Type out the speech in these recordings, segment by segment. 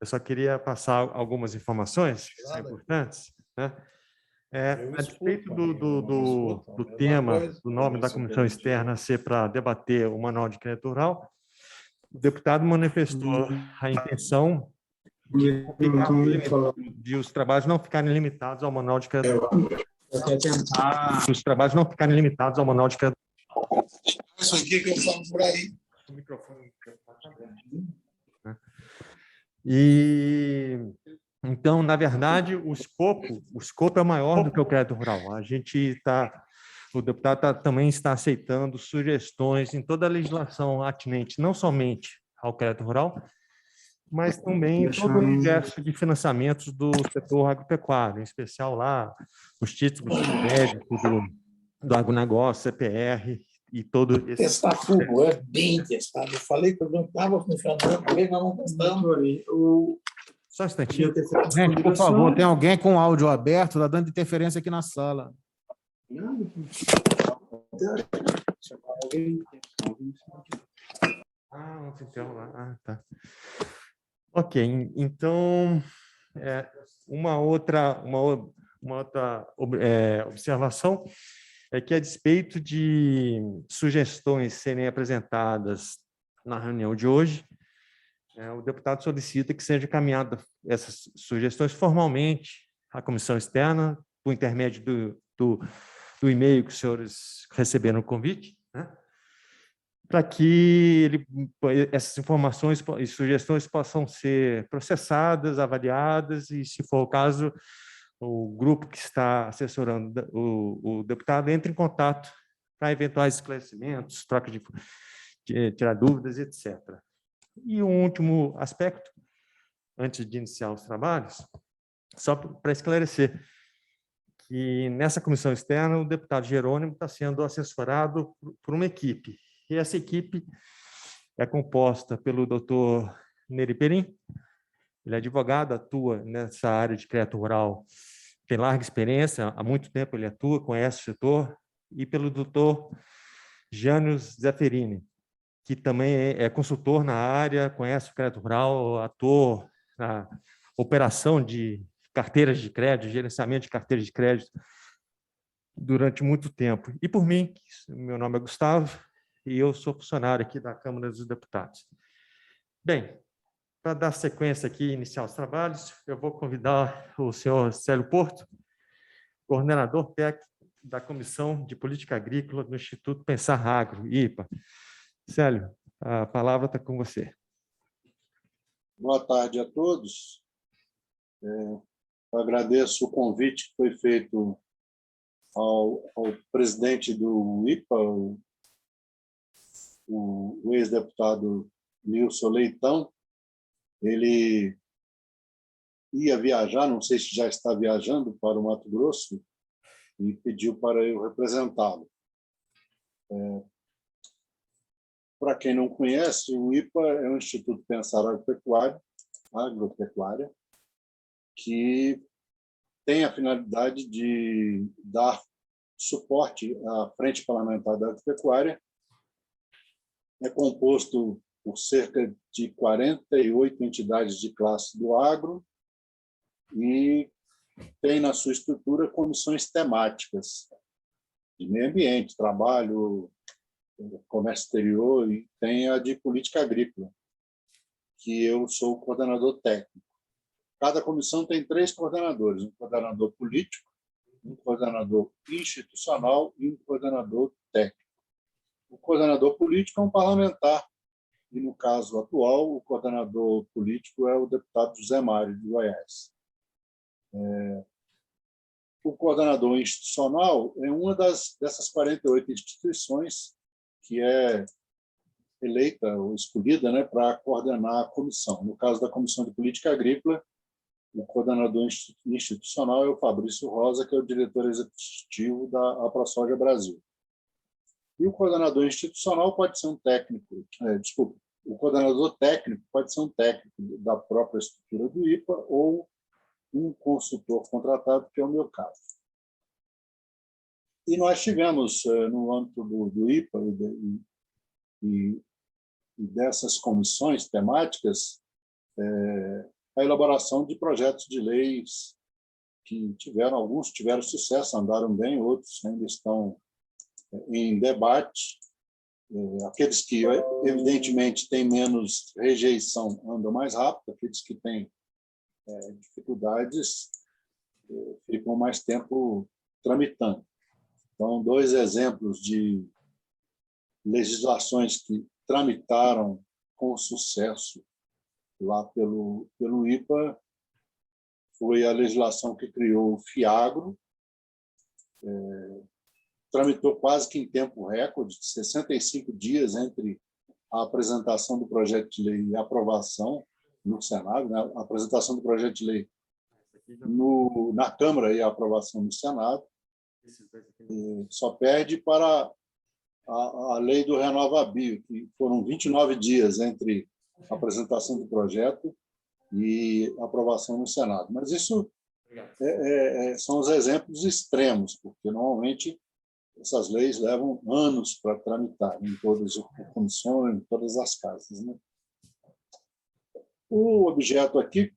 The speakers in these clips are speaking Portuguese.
Eu só queria passar algumas informações que são importantes, né? A despeito do tema, do nome da comissão externa ser para debater o manual de crédito rural, o deputado manifestou a intenção de os trabalhos não ficarem limitados ao manual de crédito rural. Os trabalhos não ficarem limitados ao manual de crédito rural. Isso aqui que eu falo por aí. O microfone está aberto. E então, na verdade, o escopo é maior do que o crédito rural. O deputado também está aceitando sugestões em toda a legislação atinente, não somente ao crédito rural, mas também em todo o universo de financiamentos do setor agropecuário, em especial lá os títulos de crédito do agronegócio, CPR e todo esse... Testar tudo, é bem testado. Eu falei que eu não estava funcionando, nós vamos testando. Só um instantinho. Gente, por favor, tem alguém com o áudio aberto, está dando interferência aqui na sala. Tá. Ok, então, uma outra observação é que, a despeito de sugestões serem apresentadas na reunião de hoje, o deputado solicita que seja encaminhada essas sugestões formalmente à comissão externa, por intermédio do e-mail que os senhores receberam o convite, né? Para que essas informações e sugestões possam ser processadas, avaliadas e, se for o caso, o grupo que está assessorando o deputado entre em contato para eventuais esclarecimentos, troca de tirar dúvidas, etc. E um último aspecto, antes de iniciar os trabalhos, só para esclarecer, que nessa comissão externa o deputado Jerônimo está sendo assessorado por uma equipe. E essa equipe é composta pelo doutor Neri Perim, ele é advogado, atua nessa área de crédito rural, tem larga experiência, há muito tempo ele atua, conhece o setor, e pelo doutor Jânio Zefferini, que também é consultor na área, conhece o crédito rural, atua na operação de carteiras de crédito, gerenciamento de carteiras de crédito durante muito tempo. E por mim, meu nome é Gustavo, e eu sou funcionário aqui da Câmara dos Deputados. Bem, para dar sequência aqui e iniciar os trabalhos, eu vou convidar o senhor Célio Porto, coordenador técnico da Comissão de Política Agrícola do Instituto Pensar Agro, IPA. Célio, a palavra está com você. Boa tarde a todos. Eu agradeço o convite que foi feito ao presidente do IPA, o ex-deputado Nilson Leitão. Ele ia viajar, não sei se já está viajando para o Mato Grosso, e pediu para eu representá-lo. Para quem não conhece, o IPA é um Instituto Pensar Agropecuária, que tem a finalidade de dar suporte à Frente Parlamentar da Agropecuária. É composto por cerca de 48 entidades de classe do agro e tem na sua estrutura comissões temáticas de meio ambiente, trabalho, comércio exterior, e tem a de política agrícola, que eu sou o coordenador técnico. Cada comissão tem 3 coordenadores, um coordenador político, um coordenador institucional e um coordenador técnico. O coordenador político é um parlamentar, e, no caso atual, o coordenador político é o deputado José Mário, de Goiás. O coordenador institucional é uma dessas 48 instituições que é eleita ou escolhida, né, para coordenar a comissão. No caso da Comissão de Política Agrícola, o coordenador institucional é o Fabrício Rosa, que é o diretor executivo da AproSoja Brasil. E o coordenador institucional pode ser um técnico, o coordenador técnico pode ser um técnico da própria estrutura do IPA ou um consultor contratado, que é o meu caso. E nós tivemos, no âmbito do IPA e dessas comissões temáticas, a elaboração de projetos de leis que alguns tiveram sucesso, andaram bem, outros ainda estão em debate. Aqueles que, evidentemente, têm menos rejeição andam mais rápido, aqueles que têm dificuldades ficam mais tempo tramitando. Então, 2 exemplos de legislações que tramitaram com sucesso lá pelo IPA foi a legislação que criou o FIAGRO, tramitou quase que em tempo recorde, 65 dias entre a apresentação do projeto de lei e a aprovação no Senado, né? A apresentação do projeto de lei na Câmara e a aprovação no Senado. Só perde para a lei do RenovaBio, que foram 29 dias entre a apresentação do projeto e a aprovação no Senado. Mas isso são os exemplos extremos, porque normalmente essas leis levam anos para tramitar em todas as comissões, em todas as casas, né? O objeto aqui,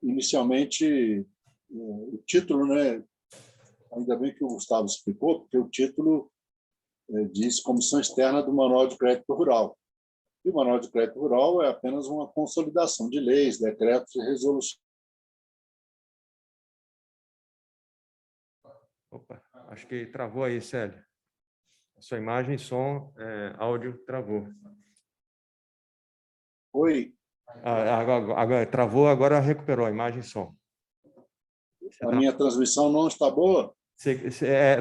inicialmente, o título, né? Ainda bem que o Gustavo explicou, porque o título diz Comissão Externa do Manual de Crédito Rural. E o Manual de Crédito Rural é apenas uma consolidação de leis, decretos e resoluções. Opa, acho que travou aí, Célio. Sua imagem, som, áudio travou. Oi, Agora travou, agora recuperou a imagem e som. a minha transmissão não está boa?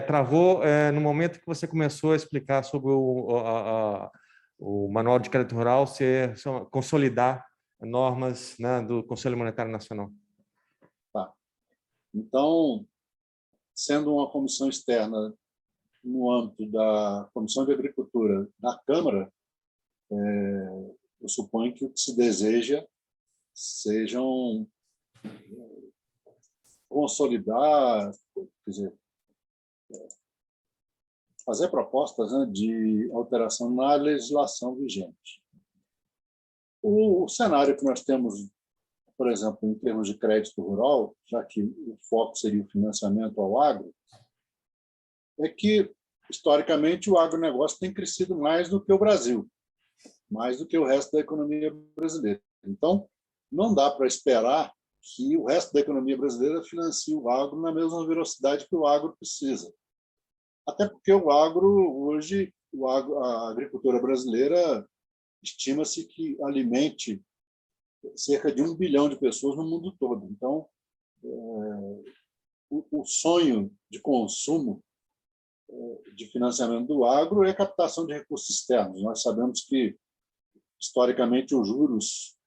Travou no momento que você começou a explicar sobre o Manual de Crédito Rural, consolidar normas, né, do Conselho Monetário Nacional. Tá. Então, sendo uma comissão externa no âmbito da Comissão de Agricultura da Câmara, eu suponho que o que se deseja sejam consolidar, quer dizer, fazer propostas, né, de alteração na legislação vigente. O cenário que nós temos, por exemplo, em termos de crédito rural, já que o foco seria o financiamento ao agro, é que, historicamente, o agronegócio tem crescido mais do que o Brasil, mais do que o resto da economia brasileira. Então, não dá para esperar que o resto da economia brasileira financie o agro na mesma velocidade que o agro precisa. Até porque o agro, hoje, a agricultura brasileira, estima-se que alimente cerca de 1 bilhão de pessoas no mundo todo. Então, o sonho de consumo de financiamento do agro é a captação de recursos externos. Nós sabemos que, historicamente, os juros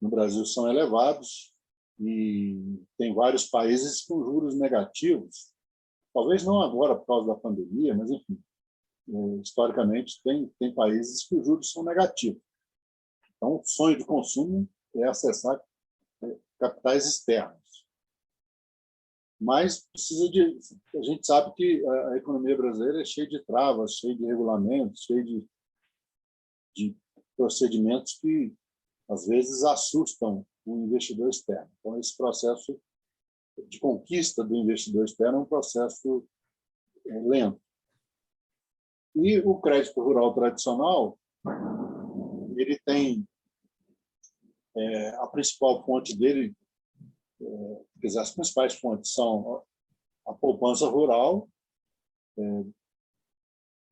no Brasil são elevados e tem vários países com juros negativos. Talvez não agora por causa da pandemia, mas, enfim, historicamente tem países que os juros são negativos. Então, o sonho de consumo é acessar capitais externos. Mas a gente sabe que a economia brasileira é cheia de travas, cheia de regulamentos, cheia de procedimentos que, às vezes, assustam o investidor externo. Então, esse processo de conquista do investidor externo é um processo lento. E o crédito rural tradicional, ele tem a principal fonte dele, quer dizer, as principais fontes são a poupança rural,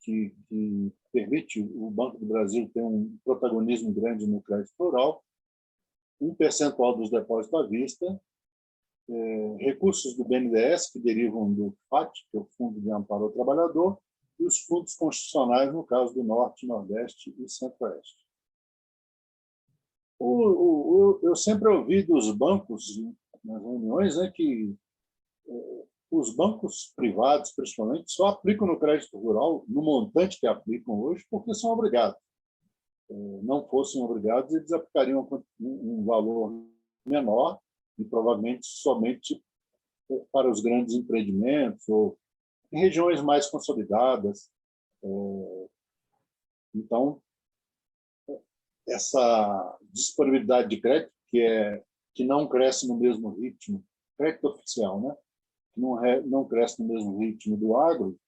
que permite o Banco do Brasil ter um protagonismo grande no crédito rural, um percentual dos depósitos à vista, recursos do BNDES, que derivam do FAT, que é o Fundo de Amparo ao Trabalhador, e os fundos constitucionais, no caso do Norte, Nordeste e Centro-Oeste. Eu sempre ouvi dos bancos, nas reuniões, né, que os bancos privados, principalmente, só aplicam no crédito rural, no montante que aplicam hoje, porque são obrigados. Não fossem obrigados, eles aplicariam um valor menor e provavelmente somente para os grandes empreendimentos ou em regiões mais consolidadas. Então, essa disponibilidade de crédito, que é que não cresce no mesmo ritmo, crédito oficial, né? Que não cresce no mesmo ritmo do agro,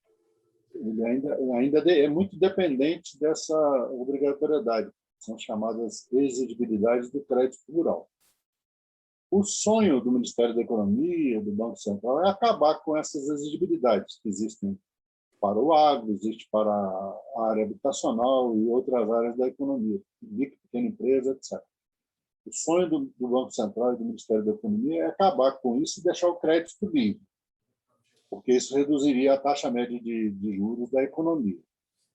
ele ainda é muito dependente dessa obrigatoriedade. São chamadas exigibilidades do crédito rural. O sonho do Ministério da Economia, do Banco Central, é acabar com essas exigibilidades que existem para o agro, existe para a área habitacional e outras áreas da economia, micro, pequena empresa, etc. O sonho do Banco Central e do Ministério da Economia é acabar com isso e deixar o crédito livre, porque isso reduziria a taxa média de juros da economia.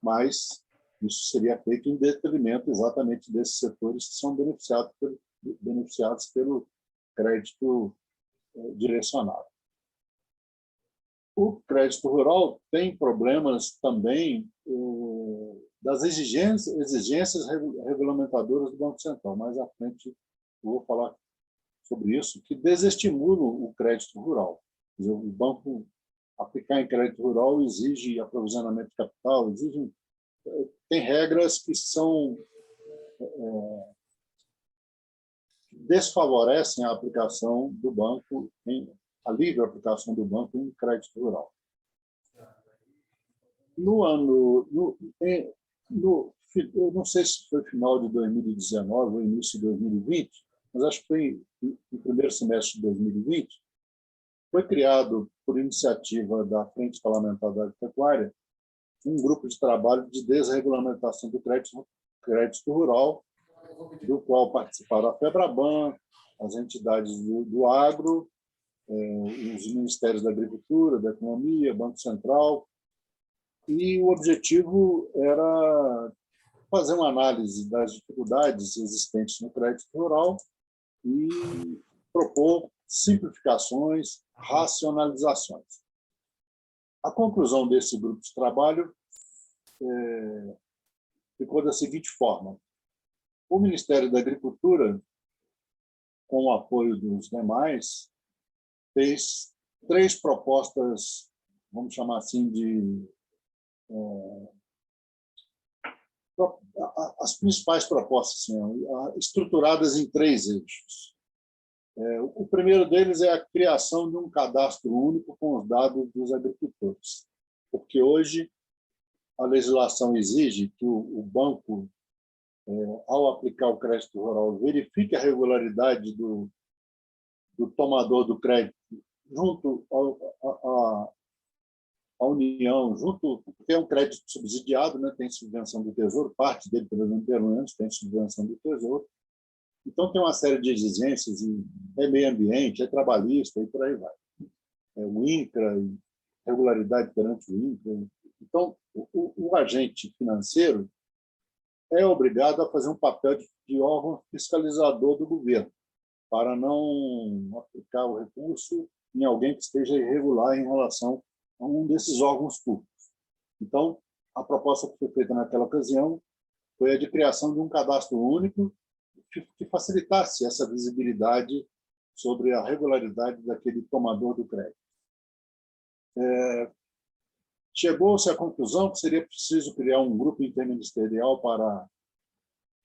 Mas isso seria feito em detrimento exatamente desses setores que são beneficiados pelo crédito direcionado. O crédito rural tem problemas também das exigências regulamentadoras do Banco Central. Mais à frente eu vou falar sobre isso, que desestimulam o crédito rural. Quer dizer, o banco aplicar em crédito rural exige aprovisionamento de capital, tem regras que desfavorecem a aplicação do banco, a livre aplicação do banco em crédito rural. Eu não sei se foi final de 2019 ou início de 2020, mas acho que foi no primeiro semestre de 2020, foi criado, por iniciativa da Frente Parlamentar da Agropecuária, um grupo de trabalho de desregulamentação do crédito rural, do qual participaram a FEBRABAN, as entidades do agro, os ministérios da Agricultura, da Economia, Banco Central, e o objetivo era fazer uma análise das dificuldades existentes no crédito rural e propor simplificações, racionalizações. A conclusão desse grupo de trabalho ficou da seguinte forma: o Ministério da Agricultura, com o apoio dos demais, fez 3 propostas, vamos chamar assim, as principais propostas, assim, estruturadas em 3 eixos. O primeiro deles é a criação de um cadastro único com os dados dos agricultores, porque hoje a legislação exige que o banco, ao aplicar o crédito rural, verifique a regularidade do tomador do crédito junto à União, porque é um crédito subsidiado, né? Tem subvenção do Tesouro, parte dele, pelo menos, tem subvenção do Tesouro. Então, tem uma série de exigências, é meio ambiente, é trabalhista, e por aí vai. O INCRA, regularidade perante o INCRA. Então, o agente financeiro é obrigado a fazer um papel de órgão fiscalizador do governo, para não aplicar o recurso em alguém que esteja irregular em relação a um desses órgãos públicos. Então, a proposta que foi feita naquela ocasião foi a de criação de um cadastro único que facilitasse essa visibilidade sobre a regularidade daquele tomador do crédito. Chegou-se à conclusão que seria preciso criar um grupo interministerial para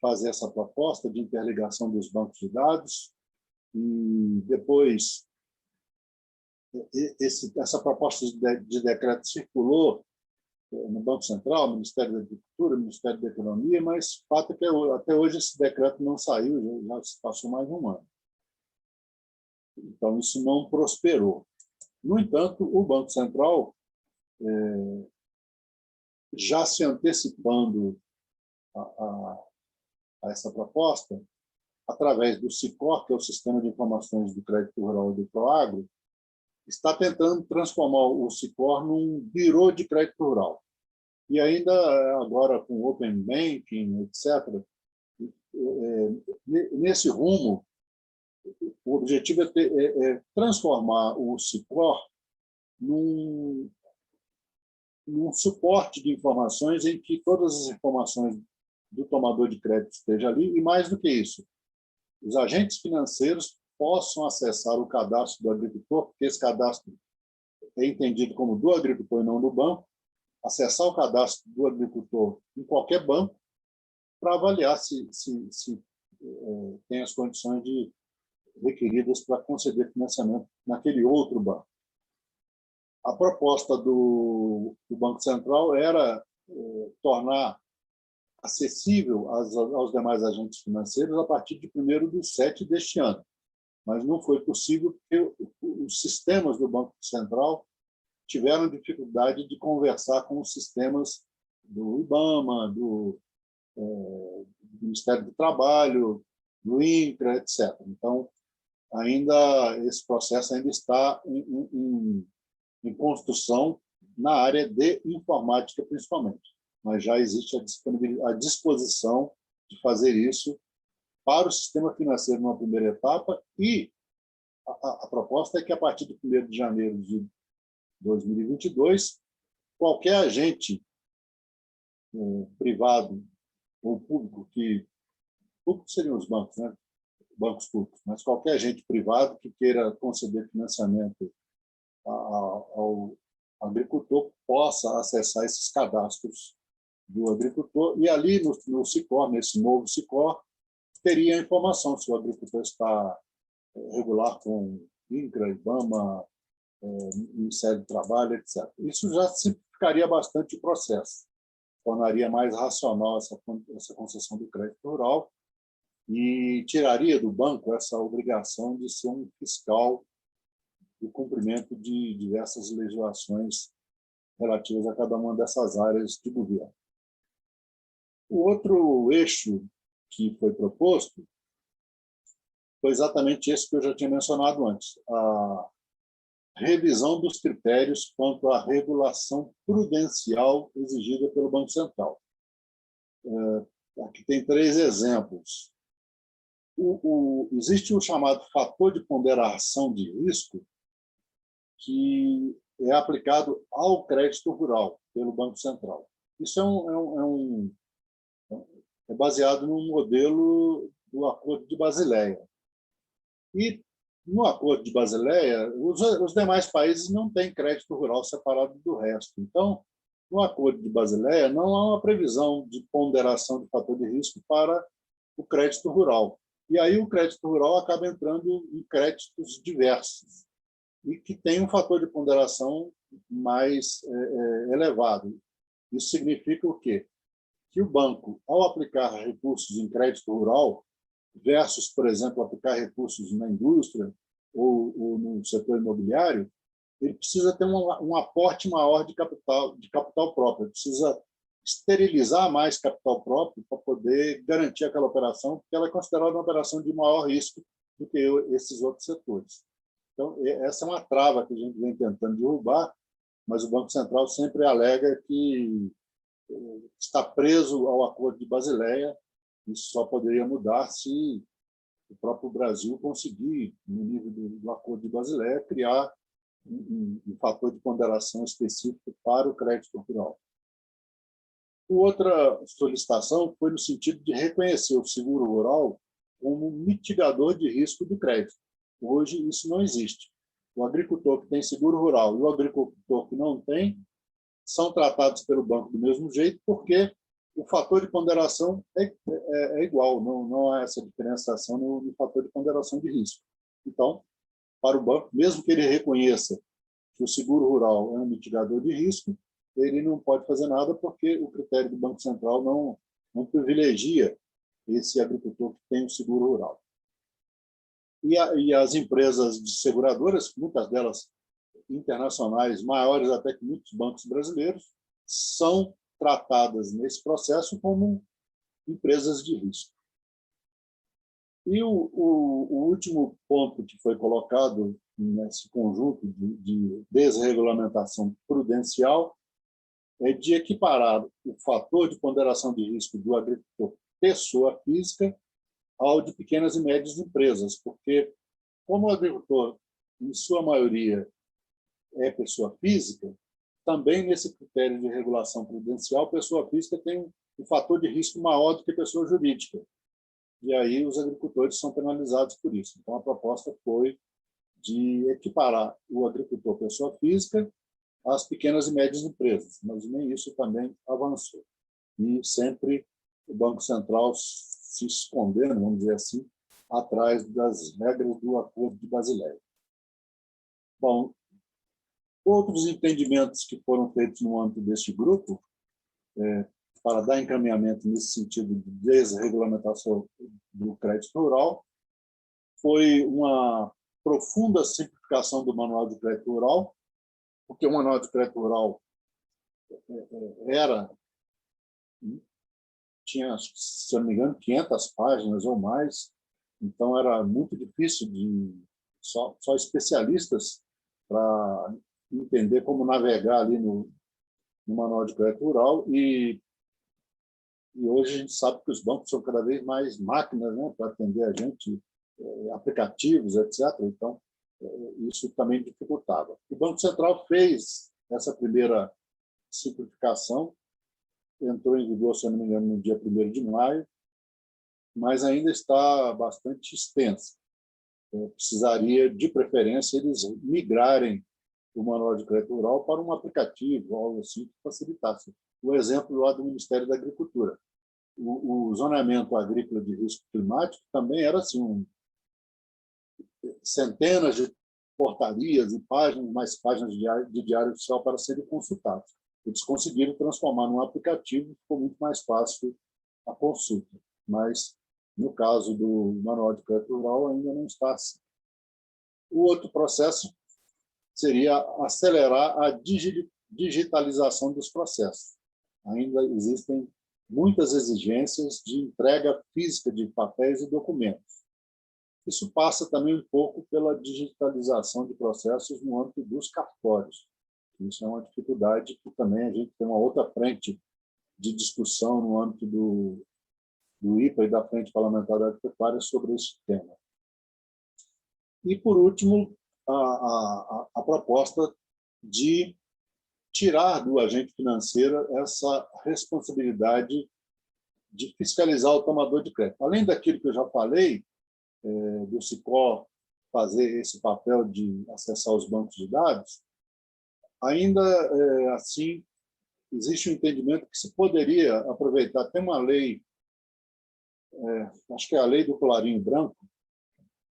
fazer essa proposta de interligação dos bancos de dados, e depois essa proposta de decreto circulou no Banco Central, no Ministério da Agricultura, no Ministério da Economia, mas o fato é que até hoje esse decreto não saiu, já se passou mais de um ano. Então, isso não prosperou. No entanto, o Banco Central, já se antecipando a essa proposta, através do SICOR, que é o Sistema de Informações do Crédito Rural e do Proagro, está tentando transformar o SICOR num birô de crédito rural. E ainda agora com o Open Banking, etc., nesse rumo, o objetivo é transformar o SICOR num suporte de informações em que todas as informações do tomador de crédito estejam ali, e mais do que isso, os agentes financeiros possam acessar o cadastro do agricultor, porque esse cadastro é entendido como do agricultor e não do banco, acessar o cadastro do agricultor em qualquer banco para avaliar se tem as condições de requeridas para conceder financiamento naquele outro banco. A proposta do Banco Central era tornar acessível aos demais agentes financeiros a partir de 1º/7 deste ano. Mas não foi possível porque os sistemas do Banco Central tiveram dificuldade de conversar com os sistemas do IBAMA, do Ministério do Trabalho, do INCRA, etc. Então, esse processo ainda está em construção na área de informática, principalmente. Mas já existe a disposição de fazer isso para o sistema financeiro numa primeira etapa e a proposta é que, a partir de 1º de janeiro de 2022, qualquer agente privado ou público, público seriam os bancos, né? Bancos públicos, mas qualquer agente privado que queira conceder financiamento ao agricultor possa acessar esses cadastros do agricultor e ali no Sicor, nesse novo Sicor, teria a informação se o agricultor está regular com INCRA, IBAMA, Ministério do Trabalho, etc. Isso já simplificaria bastante o processo, tornaria mais racional essa concessão do crédito rural e tiraria do banco essa obrigação de ser um fiscal do cumprimento de diversas legislações relativas a cada uma dessas áreas de governo. O outro eixo que foi proposto foi exatamente esse que eu já tinha mencionado antes, a revisão dos critérios quanto à regulação prudencial exigida pelo Banco Central. Aqui tem 3 exemplos. Existe o chamado fator de ponderação de risco, que é aplicado ao crédito rural pelo Banco Central. Isso é baseado no modelo do Acordo de Basileia. E, no Acordo de Basileia, os demais países não têm crédito rural separado do resto. Então, no Acordo de Basileia, não há uma previsão de ponderação de fator de risco para o crédito rural. E aí o crédito rural acaba entrando em créditos diversos e que tem um fator de ponderação mais elevado. Isso significa o quê? Que o banco, ao aplicar recursos em crédito rural, versus, por exemplo, aplicar recursos na indústria ou no setor imobiliário, ele precisa ter um aporte maior de capital próprio, ele precisa esterilizar mais capital próprio para poder garantir aquela operação, porque ela é considerada uma operação de maior risco do que esses outros setores. Então, essa é uma trava que a gente vem tentando derrubar, mas o Banco Central sempre alega que está preso ao Acordo de Basileia. Isso só poderia mudar se o próprio Brasil conseguir, no nível do Acordo de Basileia, criar um fator de ponderação específico para o crédito rural. Outra solicitação foi no sentido de reconhecer o seguro rural como mitigador de risco do crédito. Hoje, isso não existe. O agricultor que tem seguro rural e o agricultor que não tem são tratados pelo banco do mesmo jeito, porque o fator de ponderação é igual, não há essa diferenciação no fator de ponderação de risco. Então, para o banco, mesmo que ele reconheça que o seguro rural é um mitigador de risco, ele não pode fazer nada porque o critério do Banco Central não privilegia esse agricultor que tem o seguro rural. E as empresas de seguradoras, muitas delas internacionais, maiores até que muitos bancos brasileiros, são tratadas nesse processo como empresas de risco. E o último ponto que foi colocado nesse conjunto de desregulamentação prudencial é de equiparar o fator de ponderação de risco do agricultor pessoa física ao de pequenas e médias empresas, porque, como o agricultor, em sua maioria, é pessoa física, também nesse critério de regulação prudencial, pessoa física tem um fator de risco maior do que pessoa jurídica. E aí os agricultores são penalizados por isso. Então, a proposta foi de equiparar o agricultor pessoa física às pequenas e médias empresas, mas nem isso também avançou. E sempre o Banco Central se escondendo, vamos dizer assim, atrás das regras do Acordo de Basileia. Bom, outros entendimentos que foram feitos no âmbito deste grupo, para dar encaminhamento nesse sentido de desregulamentação do crédito rural, foi uma profunda simplificação do Manual de Crédito Rural, porque o Manual de Crédito Rural tinha, se não me engano, 500 páginas ou mais, então era muito difícil só especialistas para entender como navegar ali no Manual de Crédito Rural, e hoje a gente sabe que os bancos são cada vez mais máquinas, né, para atender a gente, aplicativos, etc. Então, isso também dificultava. O Banco Central fez essa primeira simplificação, entrou em vigor, se não me engano, no dia 1º de maio, mas ainda está bastante extensa. Precisaria, de preferência, eles migrarem o Manual de Crédito Rural para um aplicativo, algo assim, que facilitasse. O exemplo lá do Ministério da Agricultura. O zoneamento agrícola de risco climático também era assim, centenas de portarias e páginas, mais páginas de diário oficial para serem consultados. Eles conseguiram transformar num aplicativo, ficou muito mais fácil a consulta. Mas, no caso do Manual de Crédito Rural, ainda não está assim. O outro processo seria acelerar a digitalização dos processos. Ainda existem muitas exigências de entrega física de papéis e documentos. Isso passa também um pouco pela digitalização de processos no âmbito dos cartórios. Isso é uma dificuldade que também a gente tem uma outra frente de discussão no âmbito do IPA e da Frente Parlamentar da Agropecuária sobre esse tema. E, por último, a proposta de tirar do agente financeiro essa responsabilidade de fiscalizar o tomador de crédito. Além daquilo que eu já falei, do SICOR fazer esse papel de acessar os bancos de dados, ainda assim existe um entendimento que se poderia aproveitar. Tem uma lei, acho que é a lei do colarinho branco,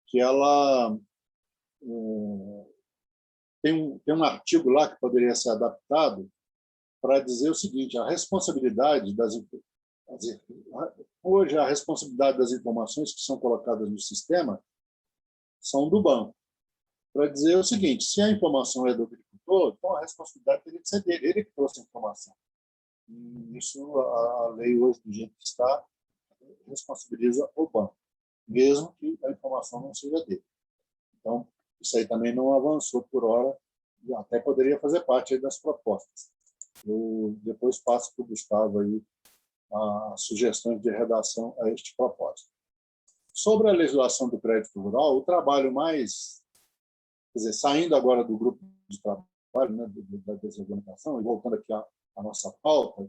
que ela tem um artigo lá que poderia ser adaptado para dizer o seguinte: a responsabilidade hoje a responsabilidade das informações que são colocadas no sistema são do banco. Para dizer o seguinte: se a informação é do agricultor, então a responsabilidade teria que ser dele, ele que trouxe a informação. E isso, a lei hoje, do jeito que está, responsabiliza o banco, mesmo que a informação não seja dele. Então, isso aí também não avançou por hora, e até poderia fazer parte aí das propostas. Eu depois passo para o Gustavo aí as sugestões de redação a este propósito. Sobre a legislação do crédito rural, o trabalho mais, quer dizer, saindo agora do grupo de trabalho, né, da desregulamentação, e voltando aqui à nossa pauta,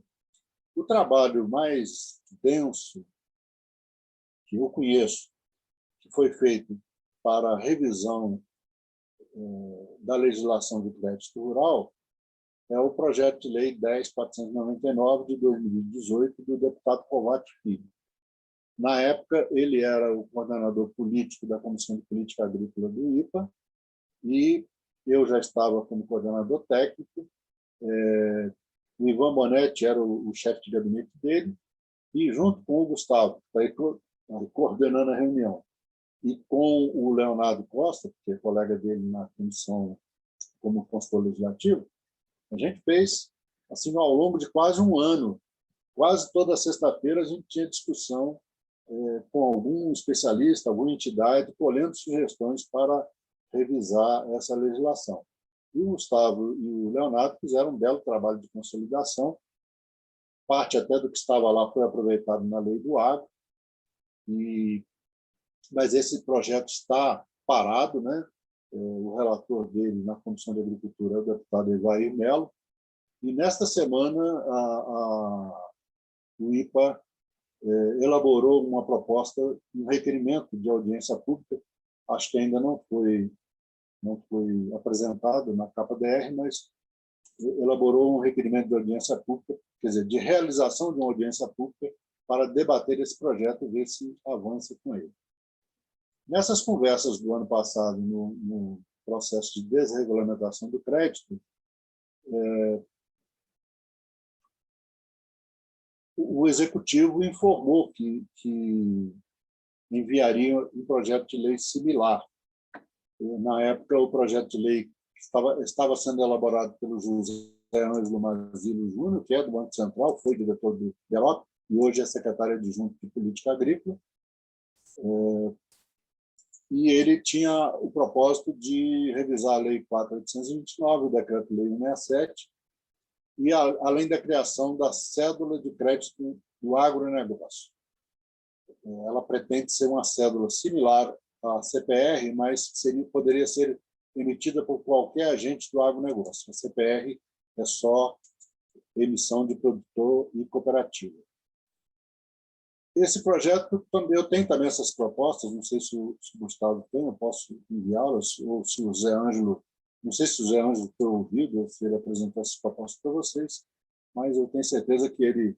o trabalho mais denso que eu conheço, que foi feito para a revisão da legislação do crédito rural, é o projeto de lei 10.499 de 2018 do deputado Kovács Filho. Na época, ele era o coordenador político da Comissão de Política Agrícola do IPA e eu já estava como coordenador técnico. O Ivan Bonetti era o chefe de gabinete dele e, junto com o Gustavo, que está aí coordenando a reunião, e com o Leonardo Costa, que é colega dele na comissão como consultor legislativo, a gente fez, assim, ao longo de quase um ano, quase toda sexta-feira a gente tinha discussão com algum especialista, alguma entidade, colhendo sugestões para revisar essa legislação. E o Gustavo e o Leonardo fizeram um belo trabalho de consolidação, parte até do que estava lá foi aproveitado na Lei do Agro, mas esse projeto está parado, né? O relator dele na Comissão de Agricultura é o deputado Evair Melo, e nesta semana o IPA elaborou uma proposta, um requerimento de audiência pública, acho que ainda não foi apresentado na KPDR, mas elaborou um requerimento de audiência pública, quer dizer, de realização de uma audiência pública para debater esse projeto e ver se avança com ele. Nessas conversas do ano passado, no processo de desregulamentação do crédito, o Executivo informou que enviaria um projeto de lei similar. Na época, o projeto de lei estava sendo elaborado pelo José Ângelo Mazilo Júnior, que é do Banco Central, foi diretor do DEOP, e hoje é secretário adjunto de Política Agrícola. E ele tinha o propósito de revisar a Lei 4.829, o Decreto-Lei 167, e além da criação da cédula de crédito do agronegócio. Ela pretende ser uma cédula similar à CPR, mas poderia ser emitida por qualquer agente do agronegócio. A CPR é só emissão de produtor e cooperativa. Esse projeto, eu tenho também essas propostas, não sei se o Gustavo tem, eu posso enviá-las, ou se o Zé Ângelo, não sei se o Zé Ângelo foi ouvido, ou se ele apresentou essas propostas para vocês, mas eu tenho certeza que ele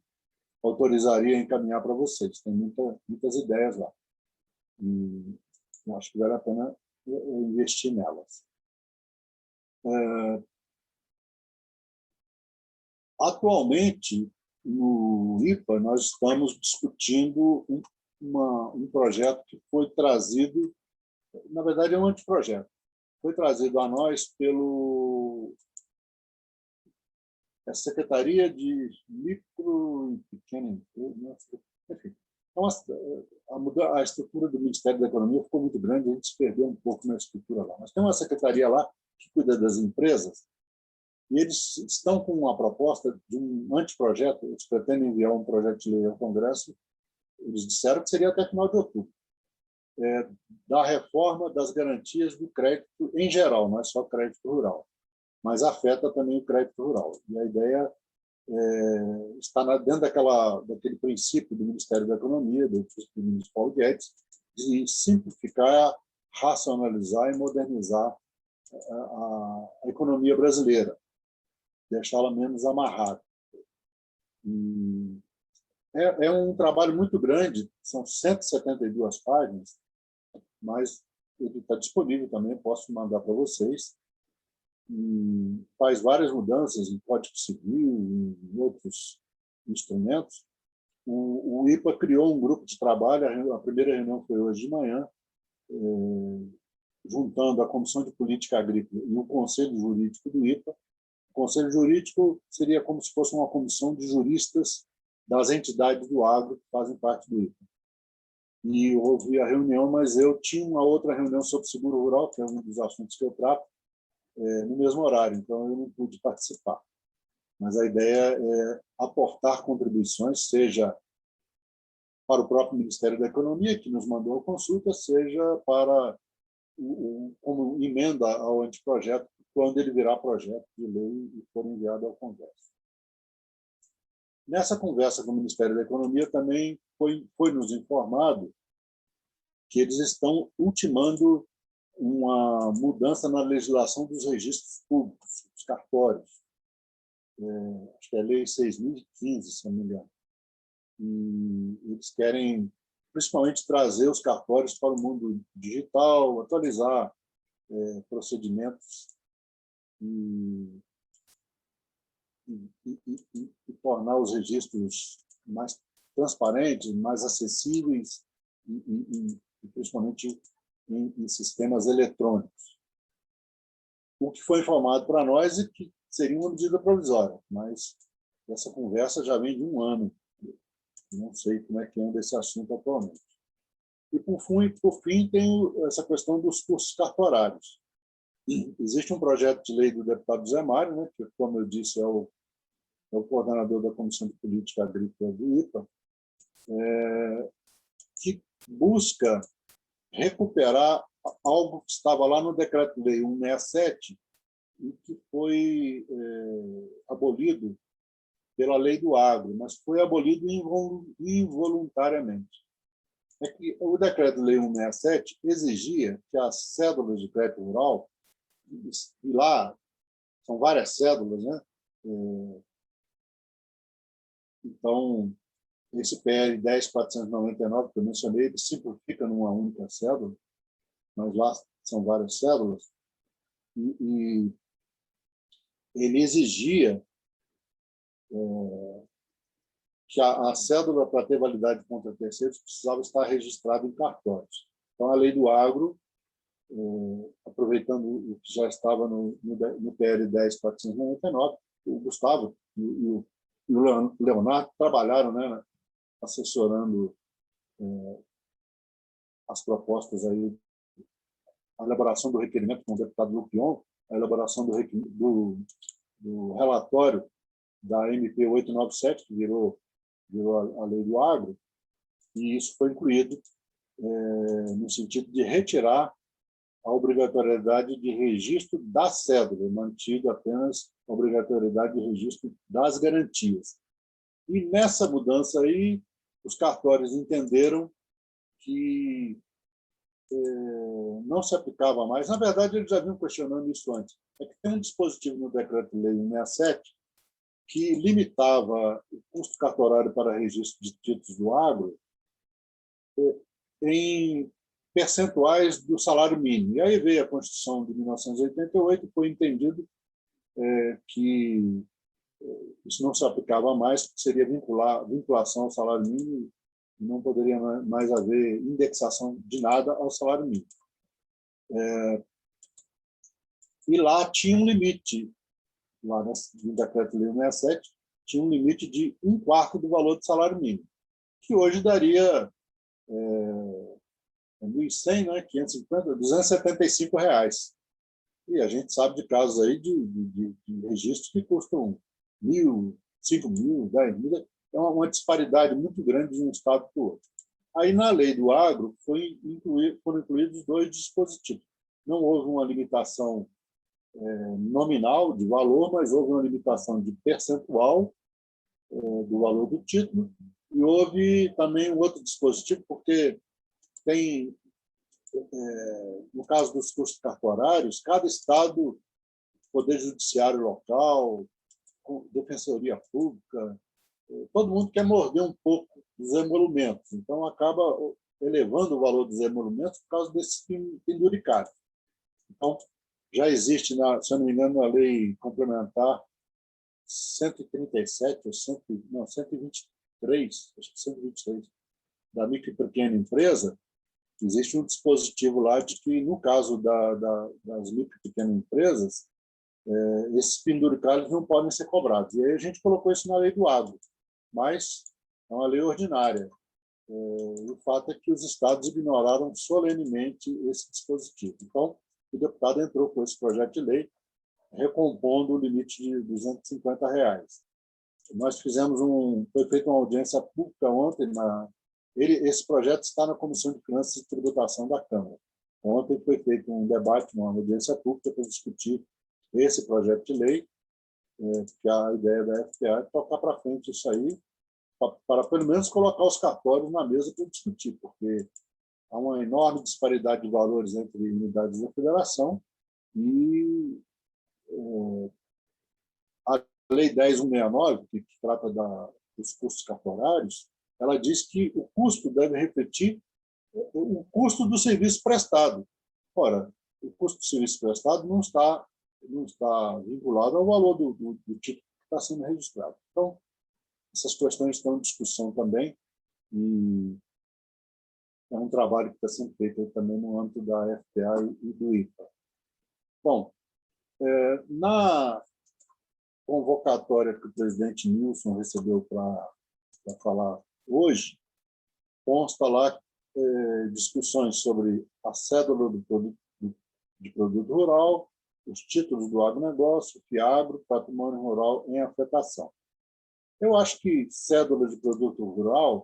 autorizaria a encaminhar para vocês. Tem muitas ideias lá. E eu acho que vale a pena investir nelas. Atualmente, no IPA, nós estamos discutindo um projeto que foi trazido, na verdade é um anteprojeto, foi trazido a nós pelo a Secretaria de Micro e Pequena Empresa, enfim. Então, a estrutura do Ministério da Economia ficou muito grande, a gente se perdeu um pouco na estrutura lá. Mas tem uma secretaria lá que cuida das empresas, e eles estão com uma proposta de um anteprojeto, eles pretendem enviar um projeto de lei ao Congresso, eles disseram que seria até final de outubro, da reforma das garantias do crédito em geral, não é só crédito rural, mas afeta também o crédito rural. E a ideia está dentro daquele princípio do Ministério da Economia, do ministro Paulo Guedes, de simplificar, racionalizar e modernizar a economia brasileira, deixá-la menos amarrada. E é um trabalho muito grande, são 172 páginas, mas ele está disponível também, posso mandar para vocês. E faz várias mudanças em Código Civil, em outros instrumentos. O IPA criou um grupo de trabalho, a primeira reunião foi hoje de manhã, juntando a Comissão de Política Agrícola e o Conselho Jurídico do IPA. O Conselho Jurídico seria como se fosse uma comissão de juristas das entidades do agro que fazem parte do IPA. E houve a reunião, mas eu tinha uma outra reunião sobre seguro rural, que é um dos assuntos que eu trato, no mesmo horário, então eu não pude participar. Mas a ideia é aportar contribuições, seja para o próprio Ministério da Economia, que nos mandou a consulta, seja para como emenda ao anteprojeto, quando ele virar projeto de lei e for enviado ao Congresso. Nessa conversa com o Ministério da Economia também foi nos informado que eles estão ultimando uma mudança na legislação dos registros públicos, dos cartórios. Acho que é a Lei 6.015, se não me engano. E eles querem, principalmente, trazer os cartórios para o mundo digital, atualizar procedimentos e tornar os registros mais transparentes, mais acessíveis e principalmente em sistemas eletrônicos. O que foi informado para nós é que seria uma medida provisória, mas essa conversa já vem de um ano. Não sei como é que anda esse assunto atualmente. E, por fim, tem essa questão dos cursos cartorários. Existe um projeto de lei do deputado Zé Mário, né, que, como eu disse, é o coordenador da Comissão de Política Agrícola do IPA, que busca recuperar algo que estava lá no Decreto-Lei 167 e que foi abolido pela Lei do Agro, mas foi abolido involuntariamente. É que o Decreto-Lei 167 exigia que as cédulas de crédito rural, e lá são várias cédulas, né? Então, esse PL 10.499 que eu mencionei, ele simplifica numa única cédula, mas lá são várias cédulas, e ele exigia que a cédula, para ter validade contra terceiros, precisava estar registrada em cartórios. Então, a lei do agro, aproveitando o que já estava no PL 10.499, o Gustavo e o Leonardo trabalharam, né, assessorando as propostas aí, a elaboração do requerimento com o deputado Lupion, a elaboração do relatório da MP 897, que virou a lei do agro, e isso foi incluído no sentido de retirar a obrigatoriedade de registro da cédula, mantido apenas a obrigatoriedade de registro das garantias. E nessa mudança aí, os cartórios entenderam que não se aplicava mais. Na verdade, eles já vinham questionando isso antes. É que tem um dispositivo no Decreto-Lei 167 que limitava o custo cartorário para registro de títulos do agro em percentuais do salário mínimo. E aí veio a Constituição de 1988 e foi entendido que isso não se aplicava mais, porque seria vinculação ao salário mínimo e não poderia mais haver indexação de nada ao salário mínimo. E lá tinha um limite, lá no Decreto-Lei 167, tinha um limite de 1/4 do valor do salário mínimo, que hoje daria 1.100, né, 550, R$275. E a gente sabe de casos aí de registros que custam 1.000, 5.000, 10.000. É uma disparidade muito grande de um estado para o outro. Aí, na lei do agro, foram incluídos 2 dispositivos. Não houve uma limitação nominal de valor, mas houve uma limitação de percentual do valor do título, e houve também um outro dispositivo, porque tem, no caso dos custos cartorários, cada estado, Poder Judiciário local, Defensoria Pública, todo mundo quer morder um pouco dos emolumentos, então acaba elevando o valor dos emolumentos por causa desses penduricários. Então, já existe, se eu não me engano, a lei complementar 137, ou 123, acho que 123, da micro e pequena empresa, existe um dispositivo lá de que, no caso das micro e pequenas empresas, esses penduricários não podem ser cobrados. E aí a gente colocou isso na lei do agro, mas é uma lei ordinária. O fato é que os estados ignoraram solenemente esse dispositivo. Então, o deputado entrou com esse projeto de lei, recompondo o limite de R$250. Foi feita uma audiência pública ontem. Esse projeto está na Comissão de Finanças e Tributação da Câmara. Ontem foi feito um debate, uma audiência pública para discutir esse projeto de lei, que a ideia da FPA é tocar para frente isso aí, para pelo menos colocar os cartórios na mesa para discutir, porque há uma enorme disparidade de valores entre unidades da federação e a Lei 10.169, que trata dos custos cartorários, ela diz que o custo deve refletir o custo do serviço prestado. Ora, o custo do serviço prestado não está vinculado ao valor do título que está sendo registrado. Então, essas questões estão em discussão também, e é um trabalho que está sendo feito também no âmbito da FPA e do IPA. Bom, na convocatória que o presidente Nilson recebeu para falar hoje, consta lá discussões sobre a cédula de produto rural, os títulos do agronegócio, FIAGRO, patrimônio rural em afetação. Eu acho que cédula de produto rural,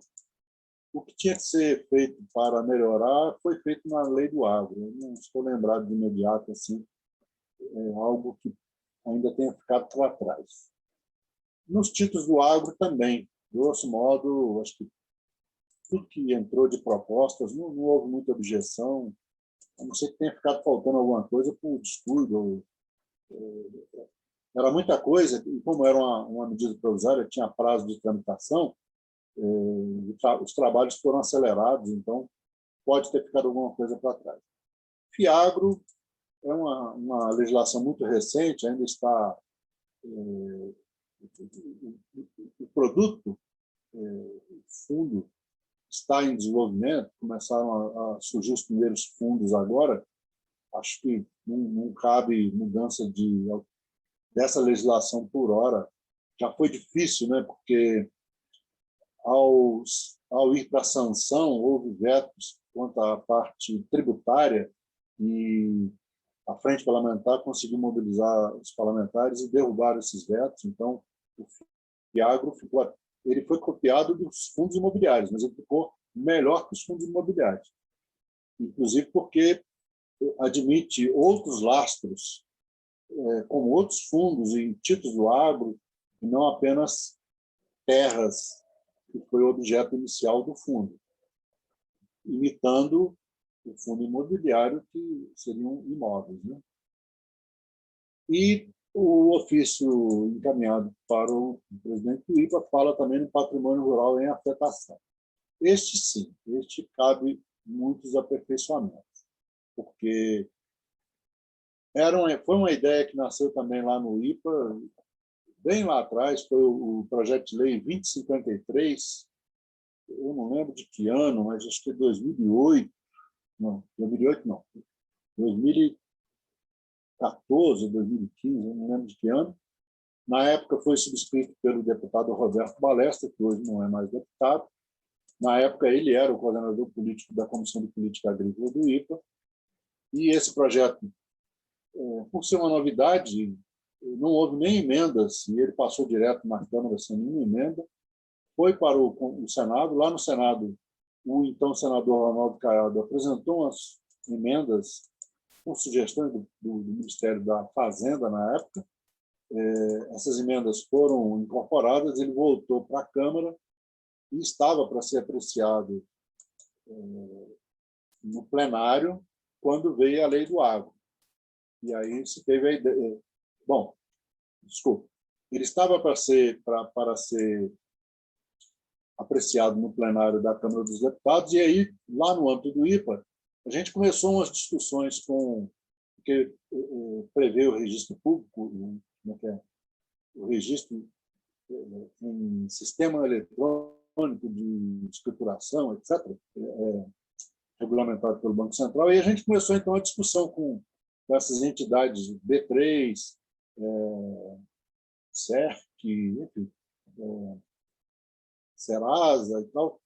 o que tinha que ser feito para melhorar foi feito na lei do agro. Eu não estou lembrado de imediato assim, algo que ainda tenha ficado para trás. Nos títulos do agro também, grosso modo, acho que tudo que entrou de propostas, não houve muita objeção, a não ser que tenha ficado faltando alguma coisa por descuido. Era muita coisa, e como era uma medida provisória, tinha prazo de tramitação, os trabalhos foram acelerados, então pode ter ficado alguma coisa para trás. FIAGRO é uma legislação muito recente, ainda está... o produto, o fundo, está em desenvolvimento, começaram a surgir os primeiros fundos agora. Acho que não cabe mudança dessa legislação por hora. Já foi difícil, né? Porque ao ir para a sanção, houve vetos quanto à parte tributária e a Frente Parlamentar conseguiu mobilizar os parlamentares e derrubar esses vetos. Então, o FIAGRO ele foi copiado dos fundos imobiliários, mas ele ficou melhor que os fundos imobiliários, inclusive porque admite outros lastros, como outros fundos e títulos do agro, e não apenas terras, que foi o objeto inicial do fundo, imitando o fundo imobiliário, que seriam imóveis, né? E o ofício encaminhado para o presidente do IPA fala também no patrimônio rural em afetação. Sim, cabe muitos aperfeiçoamentos, porque foi uma ideia que nasceu também lá no IPA, bem lá atrás, foi o projeto de lei 2053, eu não lembro de que ano, mas acho que é 2008, não, 2008 não, 2014, 2015, eu não lembro de que ano. Na época foi subscrito pelo deputado Roberto Balestra, que hoje não é mais deputado. Na época ele era o coordenador político da Comissão de Política Agrícola do IPA. E esse projeto, por ser uma novidade, não houve nem emendas, e ele passou direto na Câmara sem nenhuma emenda, foi para o Senado. Lá no Senado, o então senador Ronaldo Caiado apresentou umas emendas com sugestões do Ministério da Fazenda na época. Essas emendas foram incorporadas, ele voltou para a Câmara e estava para ser apreciado no plenário quando veio a Lei do Agro. E aí se teve a ideia... Bom, desculpa. Ele estava para ser apreciado no plenário da Câmara dos Deputados, e aí, lá no âmbito do IPA, a gente começou umas discussões porque prevê o registro público, o registro em sistema eletrônico de escrituração, etc., regulamentado pelo Banco Central, e a gente começou, então, a discussão com essas entidades B3, CERC, enfim, Serasa e tal,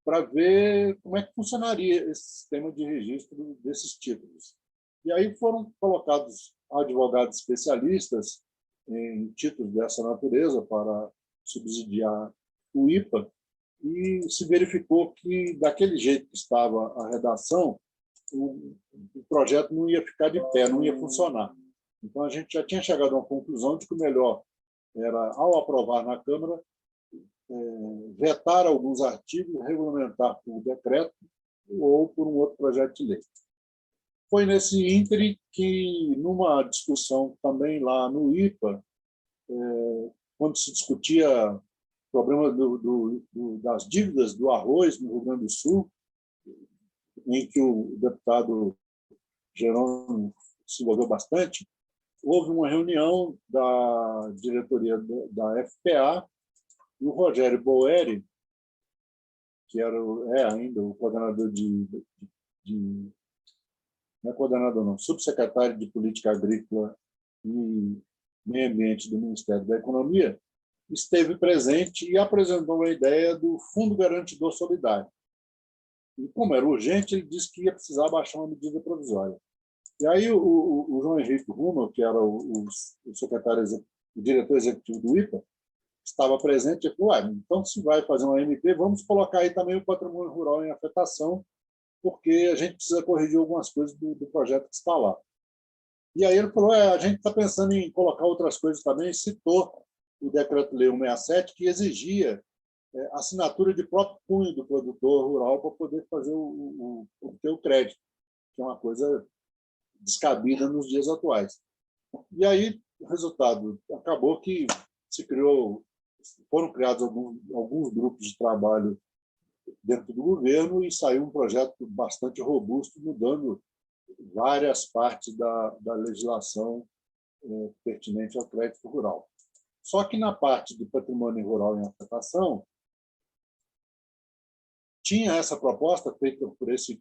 para ver como é que funcionaria esse sistema de registro desses títulos. E aí foram colocados advogados especialistas em títulos dessa natureza para subsidiar o IPA, e se verificou que, daquele jeito que estava a redação, o projeto não ia ficar de pé, não ia funcionar. Então, a gente já tinha chegado a uma conclusão de que o melhor era, ao aprovar na Câmara, vetar alguns artigos, regulamentar por decreto ou por um outro projeto de lei. Foi nesse ínterim que, numa discussão também lá no IPA, quando se discutia o problema das dívidas do arroz no Rio Grande do Sul, em que o deputado Jerônimo se envolveu bastante, houve uma reunião da diretoria da FPA, e o Rogério Boeri, que é ainda o coordenador não é coordenador não, subsecretário de Política Agrícola e Meio Ambiente do Ministério da Economia, esteve presente e apresentou a ideia do Fundo Garantidor Solidário. E, como era urgente, ele disse que ia precisar baixar uma medida provisória. E aí o João Henrique Rummel, que era o diretor executivo do IPA, estava presente e falou, então, se vai fazer uma MP, vamos colocar aí também o patrimônio rural em afetação, porque a gente precisa corrigir algumas coisas do projeto que está lá. E aí ele falou, a gente está pensando em colocar outras coisas também, citou o Decreto-Lei 167, que exigia assinatura de próprio punho do produtor rural para poder fazer obter o crédito, que é uma coisa descabida nos dias atuais. E aí, o resultado, acabou que foram criados alguns grupos de trabalho dentro do governo e saiu um projeto bastante robusto, mudando várias partes da legislação pertinente ao crédito rural. Só que na parte de patrimônio rural em afetação, tinha essa proposta feita por esse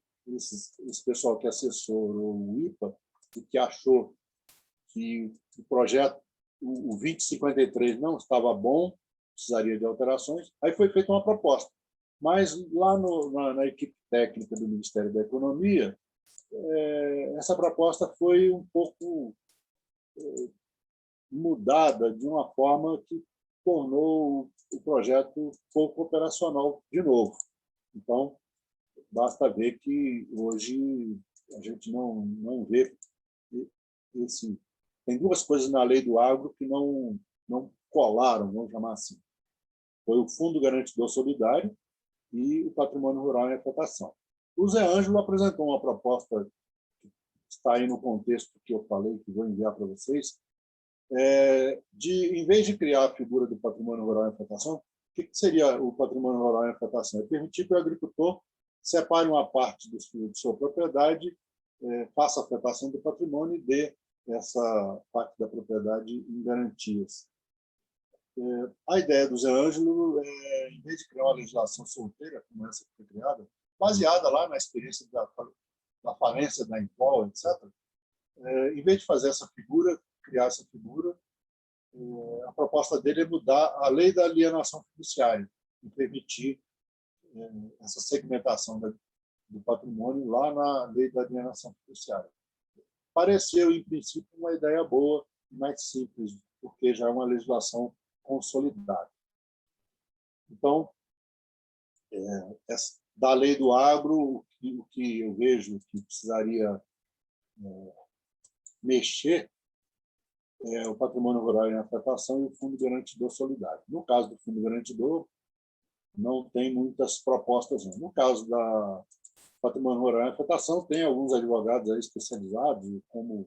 pessoal que assessorou o IPA e que achou que o projeto, o 2053, não estava bom, precisaria de alterações. Aí foi feita uma proposta. Mas lá na equipe técnica do Ministério da Economia, essa proposta foi um pouco mudada de uma forma que tornou o projeto pouco operacional de novo. Então, basta ver que hoje a gente não vê esse... Tem duas coisas na lei do agro que não colaram, vamos chamar assim. Foi o Fundo Garantidor Solidário e o Patrimônio Rural em Afetação. O Zé Ângelo apresentou uma proposta que está aí no contexto que eu falei, que vou enviar para vocês, em vez de criar a figura do patrimônio rural em afetação, o que seria o patrimônio rural em afetação? É permitir que o agricultor separe uma parte de sua propriedade, faça a afetação do patrimônio e dê essa parte da propriedade em garantias. A ideia do Zé Ângelo é, em vez de criar uma legislação solteira, como essa que foi criada, baseada lá na experiência da falência da Impol, etc., em vez de fazer essa figura, criar essa figura, a proposta dele é mudar a lei da alienação fiduciária e permitir essa segmentação do patrimônio lá na lei da alienação fiduciária. Pareceu, em princípio, uma ideia boa e mais simples, porque já é uma legislação consolidada. Então, da lei do agro, o que eu vejo que precisaria mexer o patrimônio rural em afetação e o Fundo Garantidor Solidário. No caso do Fundo Garantidor, não tem muitas propostas. Não. No caso da patrimônio rural em afetação, tem alguns advogados aí especializados, como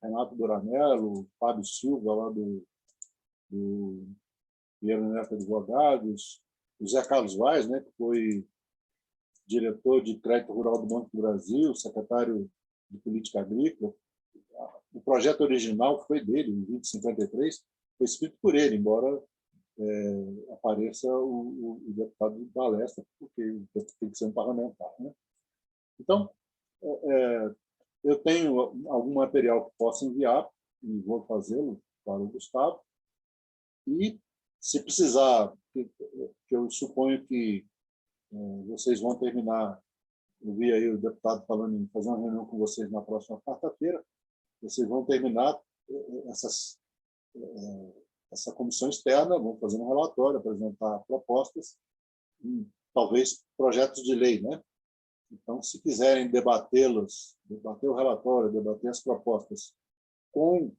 Renato Doranello, Fábio Silva, lá do Vieira Neto Advogados, o Zé Carlos Vaz, né, que foi diretor de crédito rural do Banco do Brasil, secretário de Política Agrícola. O projeto original foi dele, em 2053, foi escrito por ele, embora apareça o deputado de palestra, porque tem que ser um parlamentar. Né? Então, eu tenho algum material que possa enviar, e vou fazê-lo para o Gustavo, e, se precisar, que eu suponho que vocês vão terminar, eu vi aí o deputado falando em fazer uma reunião com vocês na próxima quarta-feira, vocês vão terminar essa comissão externa, vão fazer um relatório, apresentar propostas, e talvez projetos de lei, né? Então, se quiserem debatê-los, debater o relatório, debater as propostas com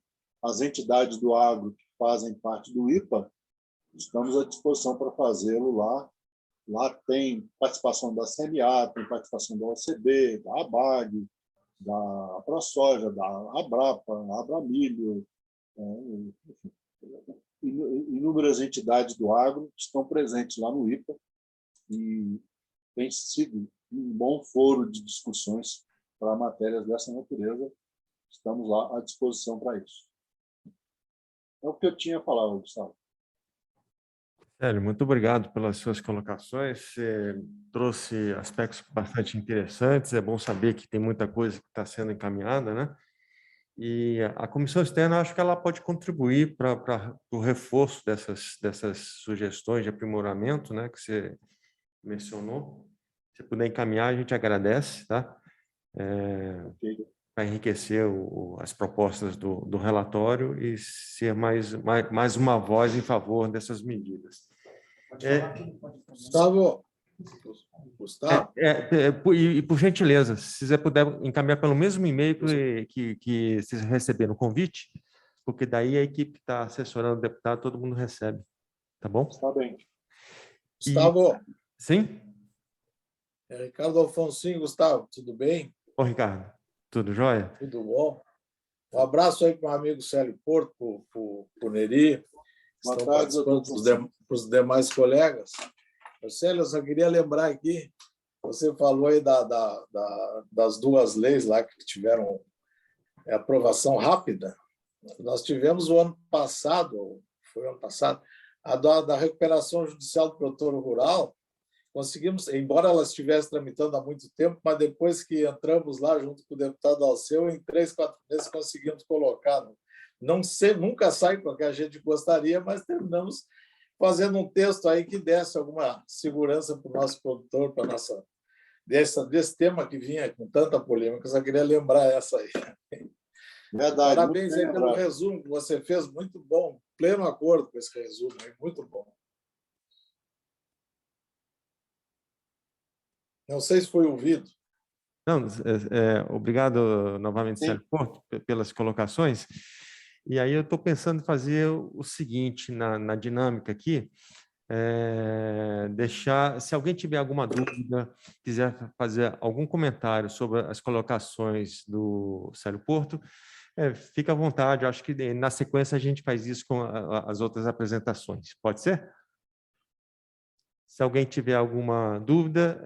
as entidades do agro que fazem parte do IPA, estamos à disposição para fazê-lo lá. Lá tem participação da CMA, tem participação da OCB, da ABAG, da ProSoja, da Abrapa, Abramilho, inúmeras entidades do agro estão presentes lá no IPA e tem sido um bom foro de discussões para matérias dessa natureza. Estamos lá à disposição para isso. É o que eu tinha a falar, Gustavo. Célio, muito obrigado pelas suas colocações. Você trouxe aspectos bastante interessantes. É bom saber que tem muita coisa que está sendo encaminhada, né? E a comissão externa, acho que ela pode contribuir para o reforço dessas sugestões de aprimoramento, né, que você mencionou. Se puder encaminhar, a gente agradece, tá? Para enriquecer as propostas do relatório e ser mais uma voz em favor dessas medidas. Gustavo. E, por gentileza, se você puder encaminhar pelo mesmo e-mail que vocês receberam o convite, porque daí a equipe está assessorando o deputado, todo mundo recebe. Tá bom? Está bem. Gustavo. Sim? Ricardo Alfonsinho, Gustavo, tudo bem? Ô, Ricardo, tudo jóia? Tudo bom. Um abraço aí para o amigo Célio Porto, para o Neri, estão participando, para os demais colegas. Célio, eu só queria lembrar aqui Você falou aí das duas leis lá que tiveram aprovação rápida. Nós tivemos o ano passado, foi o ano passado, a da recuperação judicial do produtor rural. Conseguimos, embora ela estivesse tramitando há muito tempo, mas depois que entramos lá junto com o deputado Alceu, em 3, 4 meses conseguimos colocar. Não sei, nunca sai com o que a gente gostaria, mas terminamos fazendo um texto aí que desse alguma segurança para o nosso produtor, para nossa desse tema que vinha com tanta polêmica. Eu só queria lembrar essa aí. Verdade. Parabéns aí pelo resumo que você fez, muito bom, pleno acordo com esse resumo, muito bom. Não sei se foi ouvido. Não, obrigado novamente, Sérgio Porto, pelas colocações. E aí eu estou pensando em fazer o seguinte na dinâmica aqui, deixar, se alguém tiver alguma dúvida, quiser fazer algum comentário sobre as colocações do Sérgio Porto, fica à vontade. Eu acho que na sequência a gente faz isso com as outras apresentações. Pode ser? Se alguém tiver alguma dúvida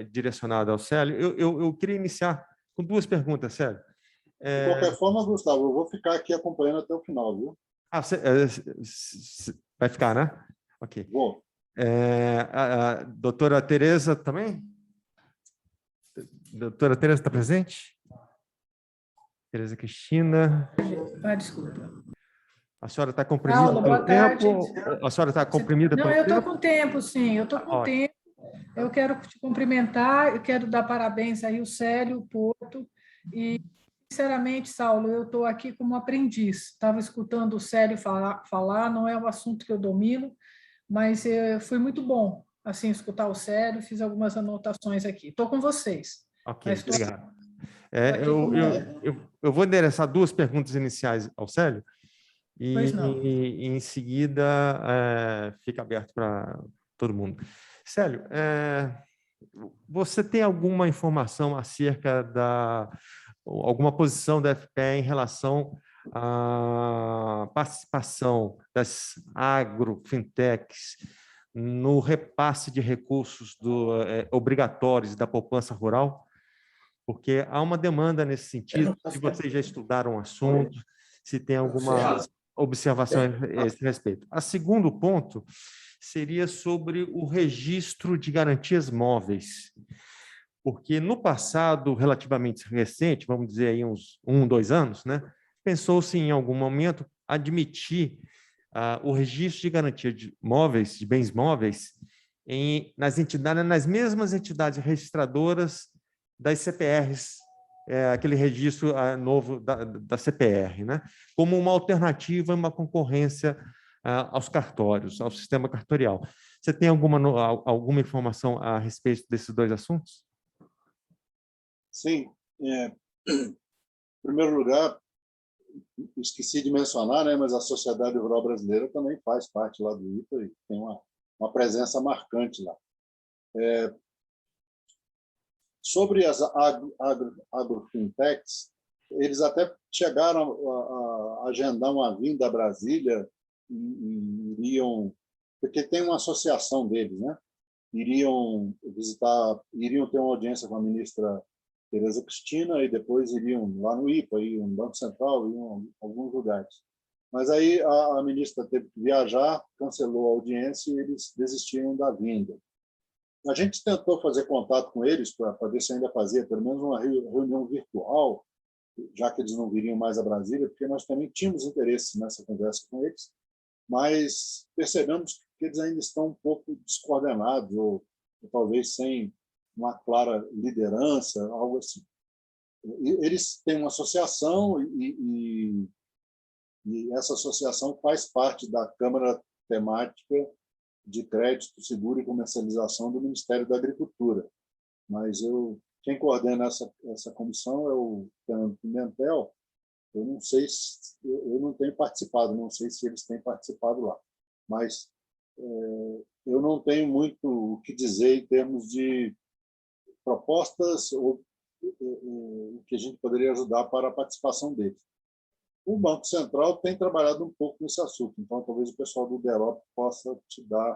direcionada ao Célio, eu queria iniciar com duas perguntas, Célio. De qualquer forma, Gustavo, eu vou ficar aqui acompanhando até o final, viu? Vai ficar, né? Ok. Vou. A doutora Tereza também? Doutora Tereza está presente? Tereza Cristina. Desculpa. A senhora está comprimida pelo tempo? A senhora está comprimida pelo tempo? Não, eu estou com tempo, sim. Eu estou com tempo. Eu quero te cumprimentar, eu quero dar parabéns aí ao Célio Porto. E, sinceramente, Saulo, eu estou aqui como aprendiz. Estava escutando o Célio falar, não é um assunto que eu domino, mas foi muito bom assim escutar o Célio, fiz algumas anotações aqui. Estou com vocês. Ok, obrigado. Eu vou endereçar duas perguntas iniciais ao Célio, e em seguida fica aberto para todo mundo. Célio, você tem alguma informação acerca alguma posição da FPE em relação à participação das agrofintechs no repasse de recursos obrigatórios da poupança rural? Porque há uma demanda nesse sentido, se vocês já estudaram o assunto, se tem alguma observação a esse respeito. O segundo ponto seria sobre o registro de garantias móveis, porque no passado relativamente recente, vamos dizer aí uns 2 anos, né, pensou-se em algum momento admitir o registro de garantia de móveis, de bens móveis, nas mesmas entidades registradoras das CPRs, aquele registro novo da CPR, né? Como uma alternativa, uma concorrência aos cartórios, ao sistema cartorial. Você tem alguma informação a respeito desses dois assuntos? Sim. Em primeiro lugar, esqueci de mencionar, né, mas a Sociedade Rural Brasileira também faz parte lá do IPA e tem uma presença marcante lá. Sobre as agrofintechs, eles até chegaram a agendar uma vinda a Brasília e iriam, porque tem uma associação deles, né? Iriam ter uma audiência com a ministra Tereza Cristina e depois iriam lá no IPA, no Banco Central, iriam em alguns lugares. Mas aí a ministra teve que viajar, cancelou a audiência e eles desistiram da vinda. A gente tentou fazer contato com eles para ver se ainda fazia pelo menos uma reunião virtual, já que eles não viriam mais a Brasília, porque nós também tínhamos interesse nessa conversa com eles, mas percebemos que eles ainda estão um pouco descoordenados, ou talvez sem uma clara liderança, algo assim. Eles têm uma associação e essa associação faz parte da Câmara Temática de Crédito, Seguro e Comercialização do Ministério da Agricultura. Mas quem coordena essa comissão é o Fernando Pimentel. Eu não sei eu não tenho participado, não sei se eles têm participado lá. Mas eu não tenho muito o que dizer em termos de propostas ou o que a gente poderia ajudar para a participação deles. O Banco Central tem trabalhado um pouco nesse assunto, então talvez o pessoal do DEROP possa te dar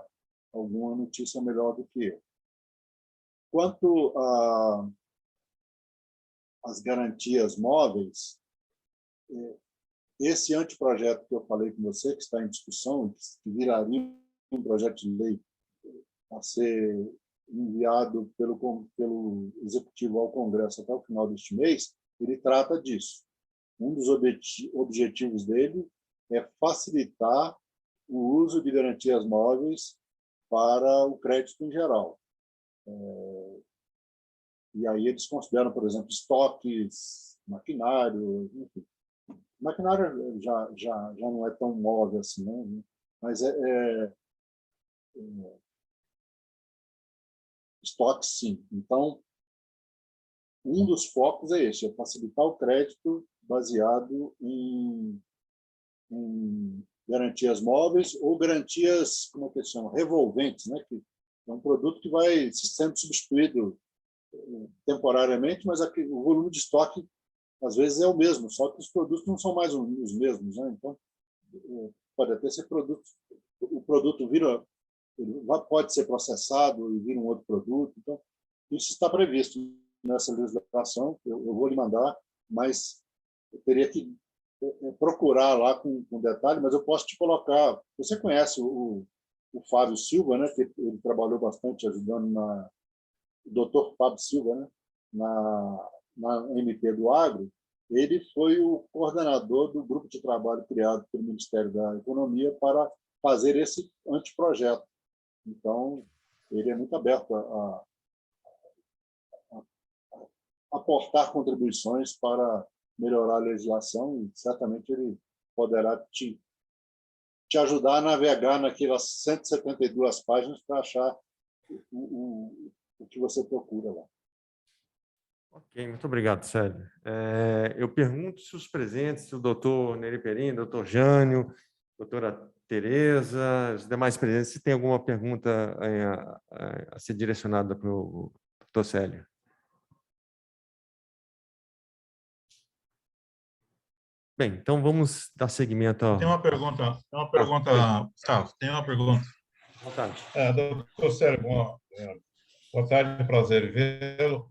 alguma notícia melhor do que eu. Quanto às garantias móveis, esse anteprojeto que eu falei com você, que está em discussão, que viraria um projeto de lei a ser enviado pelo Executivo ao Congresso até o final deste mês, ele trata disso. Um dos objetivos dele é facilitar o uso de garantias móveis para o crédito em geral. E aí eles consideram, por exemplo, estoques, maquinário, enfim. Maquinário já não é tão móvel assim, né? Mas estoque, sim. Então, um dos focos é esse, é facilitar o crédito baseado em garantias móveis ou garantias, como é que chamam, revolventes, né? Que é um produto que vai sendo substituído temporariamente, mas o volume de estoque às vezes é o mesmo, só que os produtos não são mais os mesmos, né? Então, pode até ser o produto pode ser processado e vir um outro produto. Então, isso está previsto nessa legislação. Eu vou lhe mandar, mas eu teria que procurar lá com detalhe, mas eu posso te colocar. Você conhece o Fábio Silva, né? Que ele trabalhou bastante ajudando o doutor Fábio Silva, né? Na MP do Agro. Ele foi o coordenador do grupo de trabalho criado pelo Ministério da Economia para fazer esse anteprojeto. Então, ele é muito aberto a aportar contribuições para melhorar a legislação e certamente ele poderá te ajudar a navegar naquelas 172 páginas para achar o que você procura lá. Ok, muito obrigado, Célio. Eu pergunto se os presentes, se o doutor Nery Perim, doutor Jânio, doutora Tereza, os demais presentes, se tem alguma pergunta a ser direcionada para o doutor Célio. Bem, então vamos dar seguimento ao... Tem uma pergunta, Gustavo, tem uma pergunta. Boa tarde. Doutor Célio, boa tarde, prazer em vê-lo,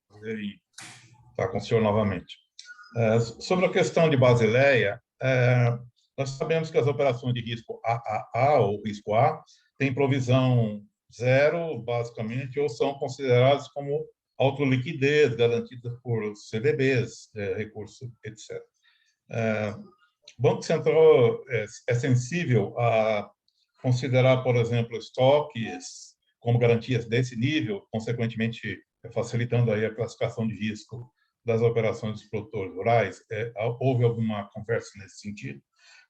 prazer em estar com o senhor novamente. Sobre a questão de Basileia, nós sabemos que as operações de risco AAA ou risco A têm provisão zero, basicamente, ou são consideradas como autoliquidez, garantidas por CDBs, recursos, etc. O Banco Central é sensível a considerar, por exemplo, estoques como garantias desse nível, consequentemente facilitando aí a classificação de risco das operações dos produtores rurais. Houve alguma conversa nesse sentido?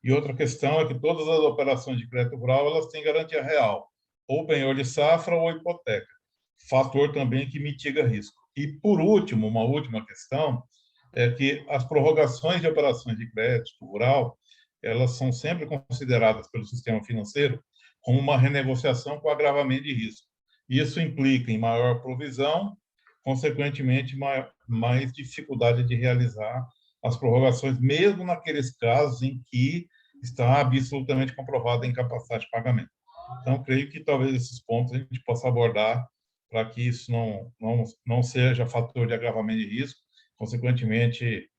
E outra questão é que todas as operações de crédito rural elas têm garantia real, ou penhor de safra ou hipoteca, fator também que mitiga risco. E, por último, uma última questão é que as prorrogações de operações de crédito rural elas são sempre consideradas pelo sistema financeiro como uma renegociação com agravamento de risco. Isso implica em maior provisão, consequentemente, mais dificuldade de realizar as prorrogações, mesmo naqueles casos em que está absolutamente comprovada a incapacidade de pagamento. Então, creio que talvez esses pontos a gente possa abordar para que isso não seja fator de agravamento de risco, consequentemente,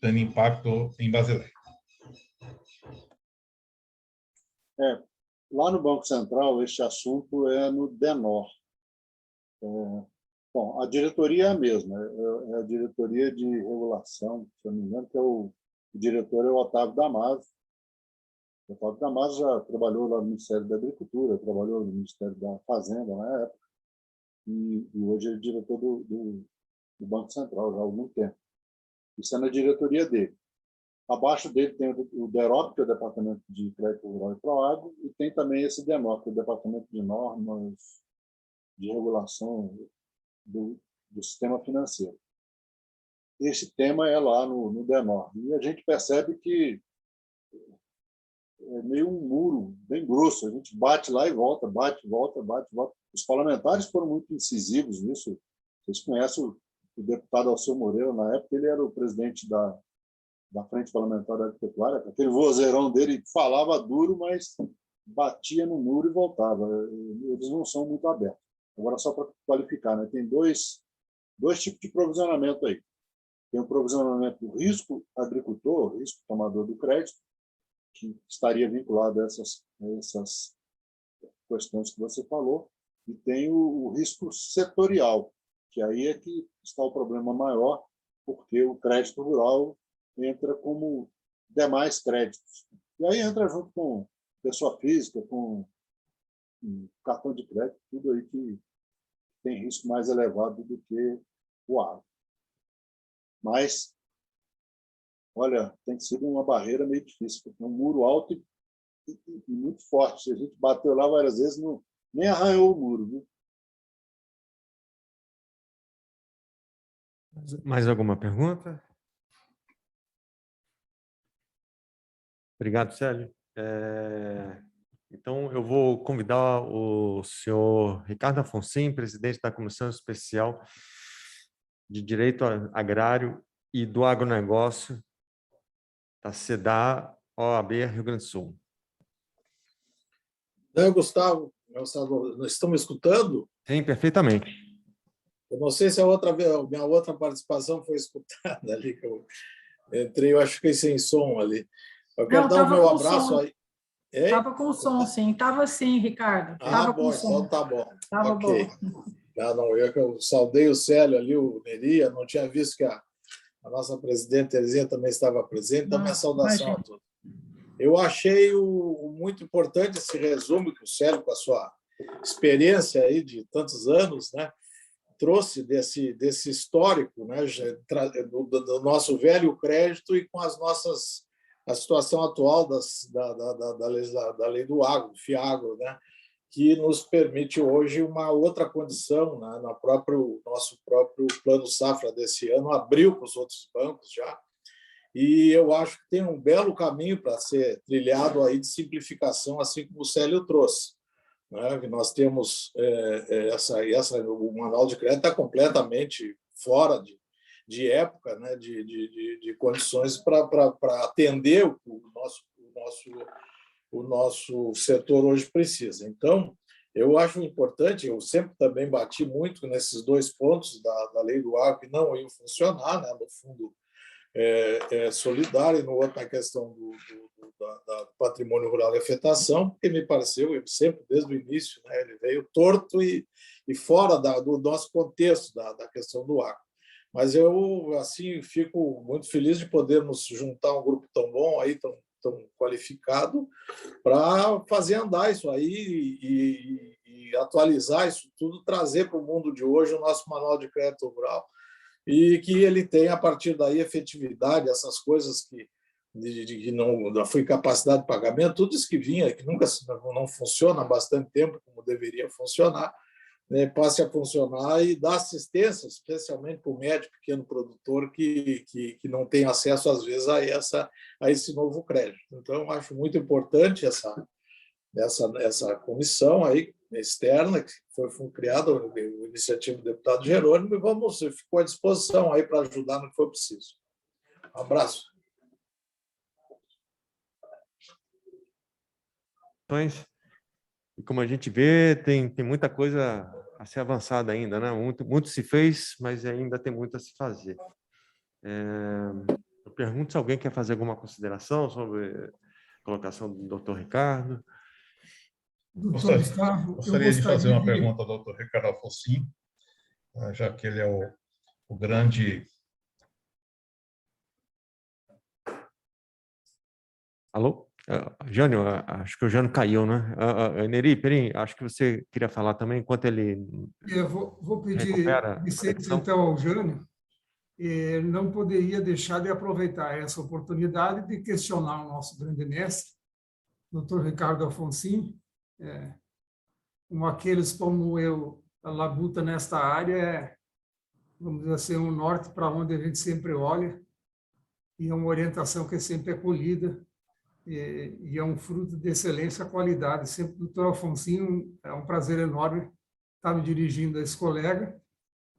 tendo impacto em Basileia. Lá no Banco Central, este assunto é no DENOR. Bom, a diretoria é a mesma, é a diretoria de regulação, se eu não me engano, que o diretor é o Otávio Damasio. O Otávio Damasio já trabalhou lá no Ministério da Agricultura, trabalhou no Ministério da Fazenda na época, e hoje é diretor do Banco Central já há algum tempo. Isso é na diretoria dele. Abaixo dele tem o DEROP, que é o Departamento de Crédito Rural e Proagro, e tem também esse DENOR, que é o Departamento de Normas de Regulação do Sistema Financeiro. Esse tema é lá no DENOR. E a gente percebe que é meio um muro bem grosso. A gente bate lá e volta, bate, volta, bate, volta. Os parlamentares foram muito incisivos nisso. Vocês conhecem o deputado Alceu Moreira, na época, ele era o presidente da Frente Parlamentar da Agropecuária, aquele vozeirão dele falava duro, mas batia no muro e voltava. Eles não são muito abertos. Agora, só para qualificar, né? Tem dois tipos de provisionamento aí. Tem o provisionamento do risco agricultor, risco tomador do crédito, que estaria vinculado a essas questões que você falou, e tem o risco setorial, que aí é que está o problema maior, porque o crédito rural entra como demais créditos. E aí entra junto com pessoa física, com cartão de crédito, tudo aí que tem risco mais elevado do que o agro. Mas, olha, tem sido uma barreira meio difícil, porque é um muro alto e muito forte. A gente bateu lá várias vezes, nem arranhou o muro. Viu? Mais alguma pergunta? Obrigado, Célio. Então, eu vou convidar o senhor Ricardo Afonso, presidente da Comissão Especial de Direito Agrário e do Agronegócio da SEDA OAB Rio Grande do Sul. Gustavo, estão me escutando? Sim, perfeitamente. Eu não sei se a minha outra participação foi escutada ali, que eu entrei, eu acho que fiquei sem som ali. Eu quero dar o meu abraço aí. Estava com som, sim. Estava sim, Ricardo. Bom, então tá bom. Estava ok. bom. Eu saudei o Célio ali, o Neri, não tinha visto que a nossa presidente Terezinha também estava presente, então minha saudação a todos. Eu achei muito importante esse resumo que o Célio, com a sua experiência aí de tantos anos, né, trouxe desse histórico, né, do nosso velho crédito e com a situação atual da lei do agro, do FIAGRO, né, que nos permite hoje uma outra condição, né, nosso próprio plano safra desse ano abriu para os outros bancos já, e eu acho que tem um belo caminho para ser trilhado aí de simplificação, assim como o Célio trouxe. Né? Nós temos o manual de crédito está completamente fora de época, né? de condições para atender o nosso setor hoje precisa. Então, eu acho importante, eu sempre também bati muito nesses dois pontos da lei do agro que não iam funcionar, né? No fundo solidário, e no outro na questão do patrimônio rural e afetação, porque me pareceu, eu sempre, desde o início, né, ele veio torto e fora do nosso contexto da questão do agro. Mas eu, assim, fico muito feliz de podermos juntar um grupo tão bom, aí, tão qualificado, para fazer andar isso aí e atualizar isso tudo, trazer para o mundo de hoje o nosso manual de crédito rural, e que ele tenha, a partir daí, efetividade, essas coisas que não foi capacidade de pagamento, tudo isso que vinha, que nunca não funciona há bastante tempo, como deveria funcionar, né, passe a funcionar e dar assistência, especialmente para o médio pequeno produtor que não tem acesso, às vezes, a esse novo crédito. Então, acho muito importante essa comissão aí externa que foi criada, a iniciativa do deputado Jerônimo, e ficou à disposição aí para ajudar no que for preciso. Um abraço. E como a gente vê, tem muita coisa a ser avançada ainda, né? Muito se fez, mas ainda tem muito a se fazer. Eu pergunto se alguém quer fazer alguma consideração sobre a colocação do Dr. Ricardo. Gostaria de fazer uma pergunta ao Dr. Ricardo Afonso, já que ele é o grande... Alô? Jânio, acho que o Jânio caiu, né? Neri, Perim, acho que você queria falar também, enquanto ele... Eu vou pedir licença, então, ao Jânio. Não poderia deixar de aproveitar essa oportunidade de questionar o nosso grande mestre, Dr. Ricardo Afonso, aqueles como eu, a labuta nesta área vamos dizer assim, um norte para onde a gente sempre olha, e é uma orientação que sempre é colhida, e é um fruto de excelência, qualidade. Sempre, doutor Afonso, é um prazer enorme estar me dirigindo a esse colega.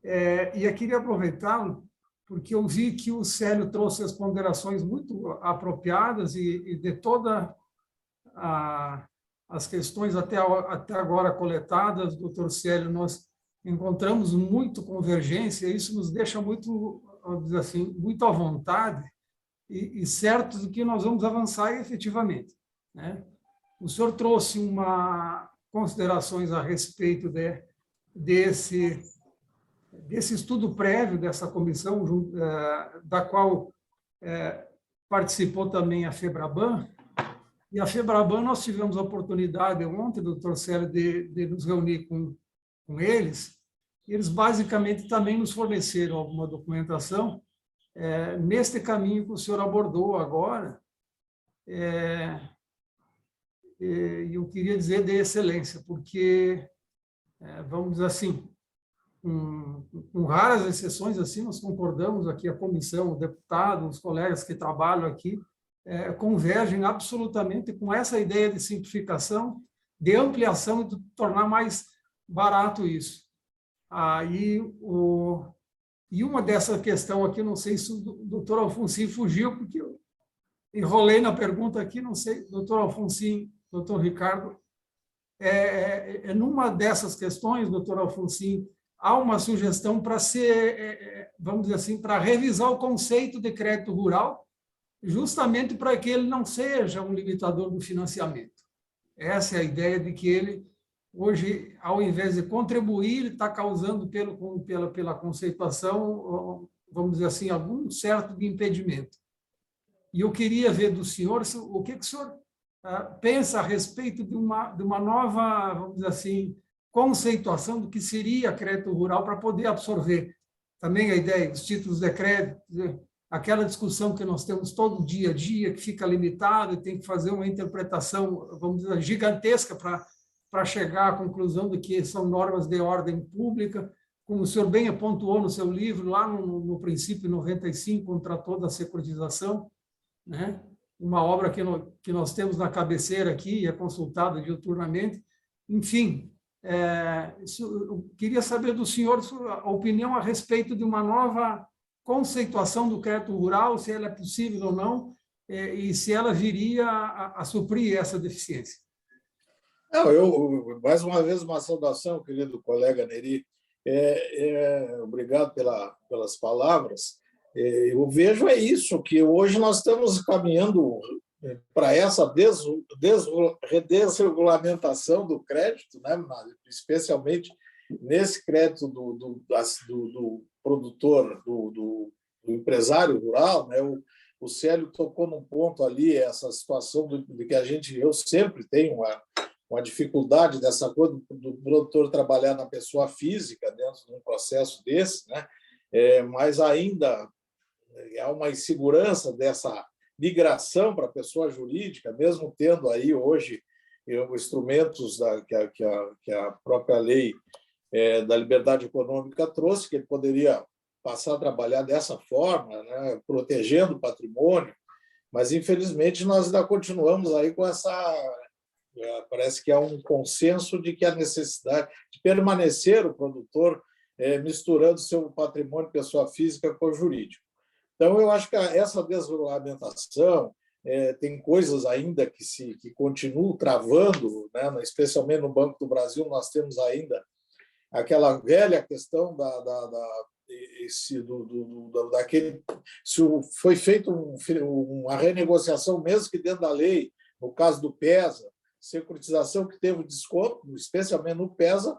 E eu queria aproveitá-lo, porque eu vi que o Célio trouxe as ponderações muito apropriadas e de toda as questões até agora coletadas, doutor Célio, nós encontramos muito convergência, e isso nos deixa muito, vamos dizer assim, muito à vontade e certos de que nós vamos avançar efetivamente, né? O senhor trouxe considerações a respeito desse estudo prévio dessa comissão, da qual participou também a FEBRABAN. E a FEBRABAN, nós tivemos a oportunidade ontem, doutor Célio, de nos reunir com eles, e eles basicamente também nos forneceram alguma documentação neste caminho que o senhor abordou agora, e eu queria dizer de excelência, porque, vamos dizer assim, com raras exceções, assim, nós concordamos aqui, a comissão, o deputado, os colegas que trabalham aqui, convergem absolutamente com essa ideia de simplificação, de ampliação e de tornar mais barato isso. E uma dessa questão aqui, não sei se o doutor Alfonsin fugiu, porque eu enrolei na pergunta aqui, não sei, doutor Alfonsin, doutor Ricardo, numa dessas questões, doutor Alfonsin, há uma sugestão para vamos dizer assim, para revisar o conceito de crédito rural, justamente para que ele não seja um limitador do financiamento. Essa é a ideia de que ele, hoje, ao invés de contribuir, ele está causando, pela conceituação, vamos dizer assim, algum certo de impedimento. E eu queria ver do senhor o que o senhor pensa a respeito de uma nova, vamos dizer assim, conceituação do que seria crédito rural para poder absorver também a ideia dos títulos de crédito, aquela discussão que nós temos todo dia a dia, que fica limitada e tem que fazer uma interpretação, vamos dizer, gigantesca para chegar à conclusão de que são normas de ordem pública, como o senhor bem pontuou no seu livro, lá no princípio 95, contra toda a securitização, né? Uma obra que nós temos na cabeceira aqui e é consultada diuturnamente. Enfim, eu queria saber do senhor a opinião a respeito de uma nova conceituação do crédito rural, se ela é possível ou não, e se ela viria a suprir essa deficiência. Não, mais uma vez, uma saudação, querido colega Neri. Obrigado pelas palavras. Eu vejo isso, que hoje nós estamos caminhando para essa desregulamentação do crédito, né? Especialmente nesse crédito do produtor, do empresário rural, né? O Célio tocou num ponto ali, essa situação de que eu sempre tenho uma dificuldade dessa coisa do produtor trabalhar na pessoa física dentro de um processo desse, né? Mas ainda há uma insegurança dessa migração para a pessoa jurídica, mesmo tendo aí hoje instrumentos que a própria lei da liberdade econômica trouxe, que ele poderia passar a trabalhar dessa forma, né, protegendo o patrimônio, mas, infelizmente, nós ainda continuamos aí com parece que há um consenso de que a necessidade de permanecer o produtor misturando seu patrimônio pessoa física com o jurídico. Então, eu acho que essa desregulamentação tem coisas ainda que continuam travando, né? Especialmente no Banco do Brasil, nós temos ainda aquela velha questão daquele, se foi feita uma renegociação, mesmo que dentro da lei, no caso do PESA, securitização que teve desconto, especialmente no PESA,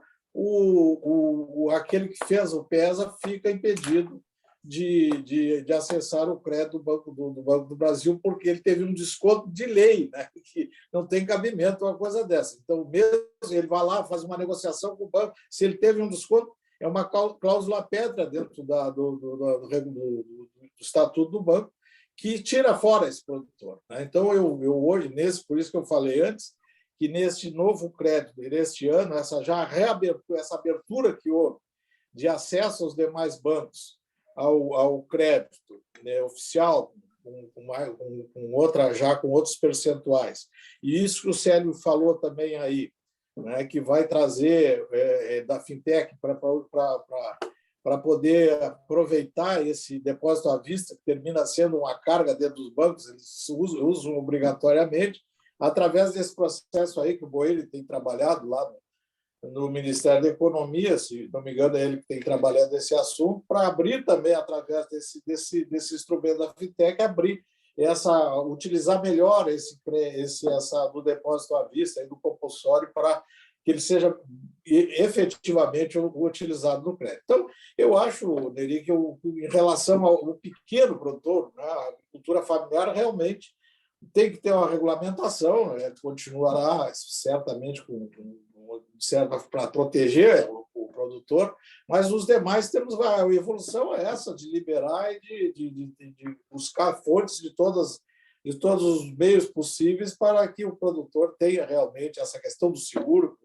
aquele que fez o PESA fica impedido de acessar o crédito do Banco do Brasil, porque ele teve um desconto de lei, né? Que não tem cabimento uma coisa dessa. Então, mesmo ele vai lá, faz uma negociação com o banco, se ele teve um desconto, é uma cláusula pétrea dentro do estatuto do banco, que tira fora esse produtor, né? Então, eu hoje, por isso que eu falei antes, que neste novo crédito, neste ano, essa abertura que houve de acesso aos demais bancos ao crédito, né, oficial, com outros percentuais. E isso que o Célio falou também aí, né, que vai trazer da fintech para poder aproveitar esse depósito à vista, que termina sendo uma carga dentro dos bancos, eles usam obrigatoriamente, através desse processo aí que o Boeri tem trabalhado lá no Ministério da Economia, se não me engano, é ele que tem trabalhado esse assunto, para abrir também, através desse instrumento da FinTech, utilizar melhor essa do depósito à vista, aí, do compulsório, para que ele seja efetivamente utilizado no crédito. Então, eu acho, Neri, que em relação ao pequeno produtor, né, a agricultura familiar realmente tem que ter uma regulamentação, né, continuará certamente para proteger o produtor, mas os demais temos a evolução é essa de liberar e de buscar fontes de todos os meios possíveis para que o produtor tenha realmente essa questão do seguro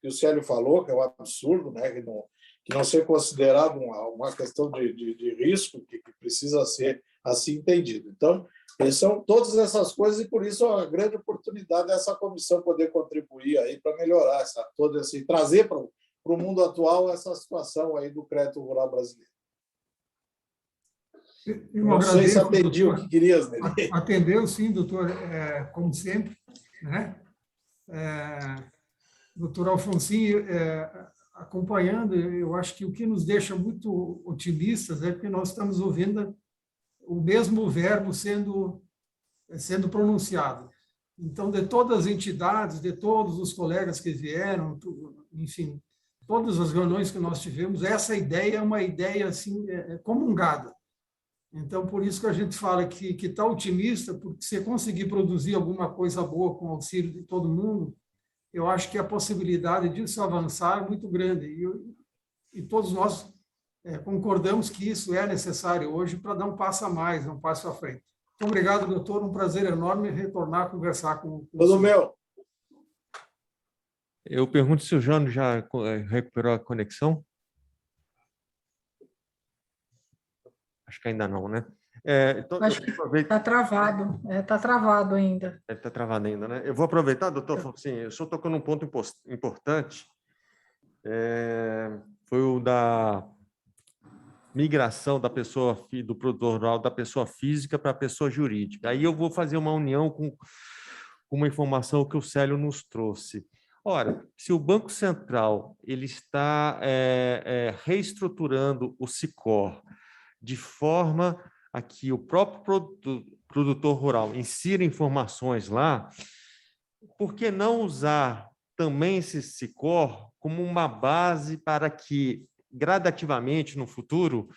que o Célio falou, que é um absurdo, né, que não ser considerado uma questão de risco que precisa ser assim entendido. Então, são todas essas coisas e por isso a grande oportunidade dessa comissão poder contribuir aí para melhorar e trazer para o mundo atual essa situação aí do crédito rural brasileiro. Não sei se atendi o que querias, Neri. Atendeu, sim, doutor, como sempre, né? Doutor Alfonsinho, acompanhando, eu acho que o que nos deixa muito otimistas é que nós estamos ouvindo o mesmo verbo sendo pronunciado. Então, de todas as entidades, de todos os colegas que vieram, enfim, todas as reuniões que nós tivemos, essa ideia é uma ideia assim, comungada. Então, por isso que a gente fala que está otimista, porque se conseguir produzir alguma coisa boa com o auxílio de todo mundo, eu acho que a possibilidade disso avançar é muito grande. E todos nós concordamos que isso é necessário hoje para dar um passo a mais, um passo à frente. Muito obrigado, doutor. Um prazer enorme retornar a conversar com o senhor. Meu. Eu pergunto se o Jânio já recuperou a conexão. Acho que ainda não, né? Então, acho que está travado. Está travado ainda. Está travado ainda, né? Eu vou aproveitar, doutor Alfonsinho, eu só tocando num ponto importante. Foi o da migração da pessoa do produtor rural da pessoa física para a pessoa jurídica. Aí eu vou fazer uma união com uma informação que o Célio nos trouxe. Ora, se o Banco Central ele está reestruturando o Sicor de forma a que o próprio produtor rural insira informações lá, por que não usar também esse Sicor como uma base para que gradativamente no futuro,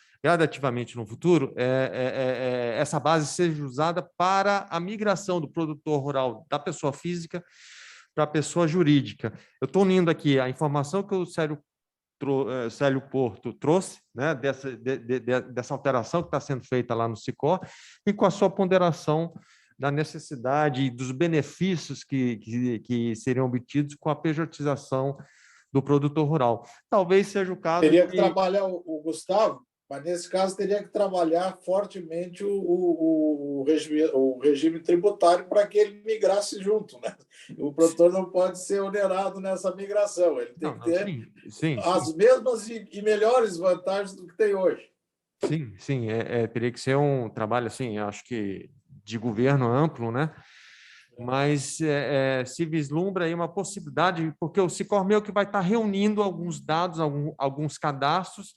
essa base seja usada para a migração do produtor rural da pessoa física para a pessoa jurídica? Eu estou unindo aqui a informação que o Célio Porto trouxe, né, dessa alteração que está sendo feita lá no Sicor, e com a sua ponderação da necessidade e dos benefícios que seriam obtidos com a pejotização do produtor rural. Talvez seja o caso... Teria que trabalhar, o Gustavo, mas nesse caso teria que trabalhar fortemente o regime tributário para que ele migrasse junto, né? O produtor não pode ser onerado nessa migração, ele tem que ter as mesmas e melhores vantagens do que tem hoje. Sim, teria que ser um trabalho, assim, acho que de governo amplo, né? Mas se vislumbra aí uma possibilidade, porque o Sicor meio que vai estar reunindo alguns dados, alguns cadastros,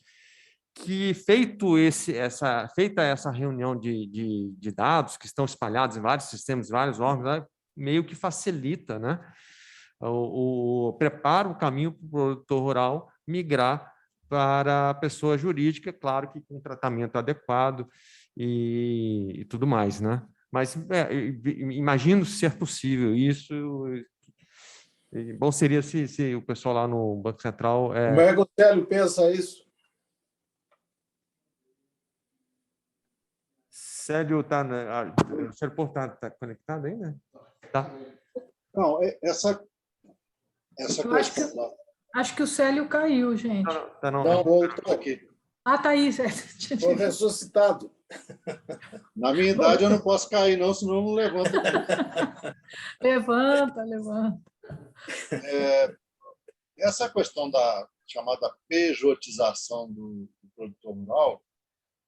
que feita essa reunião de dados que estão espalhados em vários sistemas, vários órgãos, meio que facilita, né? Prepara o caminho para o produtor rural migrar para a pessoa jurídica, claro que com tratamento adequado e tudo mais, né? Mas imagino ser possível isso. Bom seria se o pessoal lá no Banco Central... Como é que o Célio pensa isso? Célio Porto está conectado ainda? Tá. Não, essa questão... Acho que o Célio caiu, gente. Não, voltou aqui. Está aí, Célio. Foi ressuscitado. Na minha idade eu não posso cair, não, senão eu não levanto. Levanta. Essa questão da chamada pejotização do produtor rural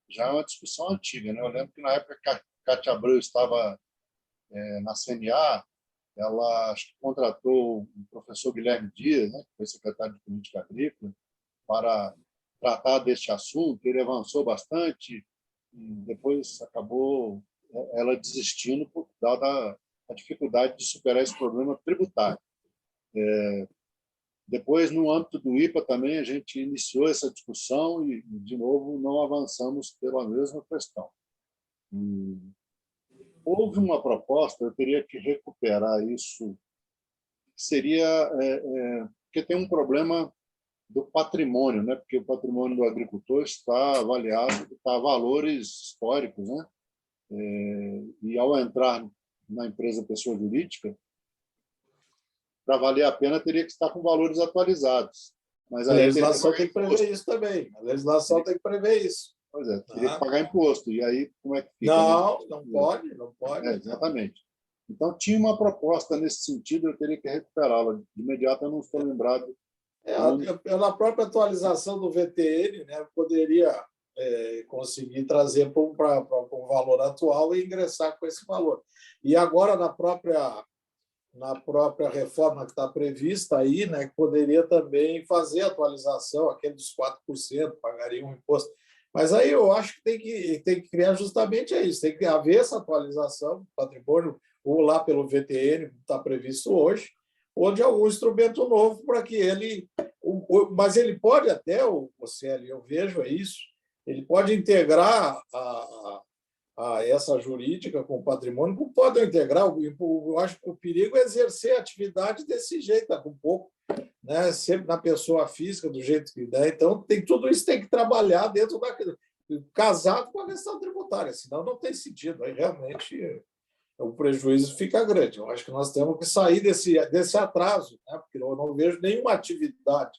já é uma discussão antiga, né? Eu lembro que na época que a Cátia Abreu estava na CNA, ela acho que contratou o professor Guilherme Dias, né, que foi secretário de Política Agrícola, para tratar deste assunto. Ele avançou bastante e depois acabou ela desistindo por dada a dificuldade de superar esse problema tributário. Depois, no âmbito do IPA também, a gente iniciou essa discussão e, de novo, não avançamos pela mesma questão. Houve uma proposta, eu teria que recuperar isso, seria porque tem um problema do patrimônio, né? Porque o patrimônio do agricultor está avaliado, está a valores históricos, né? E ao entrar na empresa pessoa jurídica, para valer a pena, teria que estar com valores atualizados. Mas A aí legislação tem que prever isso também. A legislação tem que prever isso. Pois é, teria que pagar imposto. E aí, como é que fica? Não, não pode, não pode. Exatamente. Então, tinha uma proposta nesse sentido, eu teria que recuperá-la. De imediato, eu não estou lembrado. Na própria atualização do VTN, né, poderia conseguir trazer para um valor atual e ingressar com esse valor. E agora, na própria reforma que está prevista aí, né, que poderia também fazer a atualização, aquele dos 4%, pagaria um imposto. Mas aí eu acho que tem que criar justamente isso, tem que haver essa atualização do patrimônio, ou lá pelo VTN, que está previsto hoje, ou de algum instrumento novo para que ele... Mas ele pode até, o CL, eu vejo isso, ele pode integrar essa jurídica com o patrimônio, como pode integrar. Eu acho que o perigo é exercer a atividade desse jeito, um pouco, né? Sempre na pessoa física, do jeito que der. Então, tudo isso tem que trabalhar dentro daquilo, casado com a questão tributária, senão não tem sentido. Aí realmente o prejuízo fica grande. Eu acho que nós temos que sair desse atraso, né? Porque eu não vejo nenhuma atividade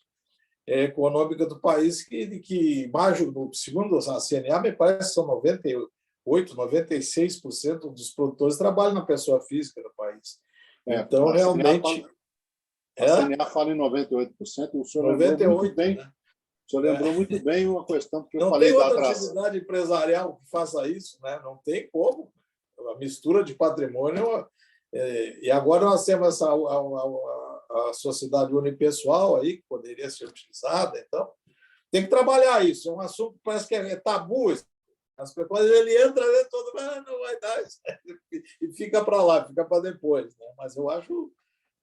econômica do país que segundo a CNA, me parece que são 96% dos produtores trabalham na pessoa física do país. Então, realmente... A CNA fala em 98%, o senhor 98%, lembrou muito bem. Né? O senhor lembrou muito bem uma questão que eu falei da atração. Não tem outra atividade empresarial que faça isso, né? Não tem como. A mistura de patrimônio... E agora nós temos a sociedade unipessoal aí, que poderia ser utilizada. Então, tem que trabalhar isso. É um assunto que parece que é tabu. As pessoas, ele entra dentro todo, mas não vai dar isso. E fica para lá, fica para depois. Né? Mas eu acho,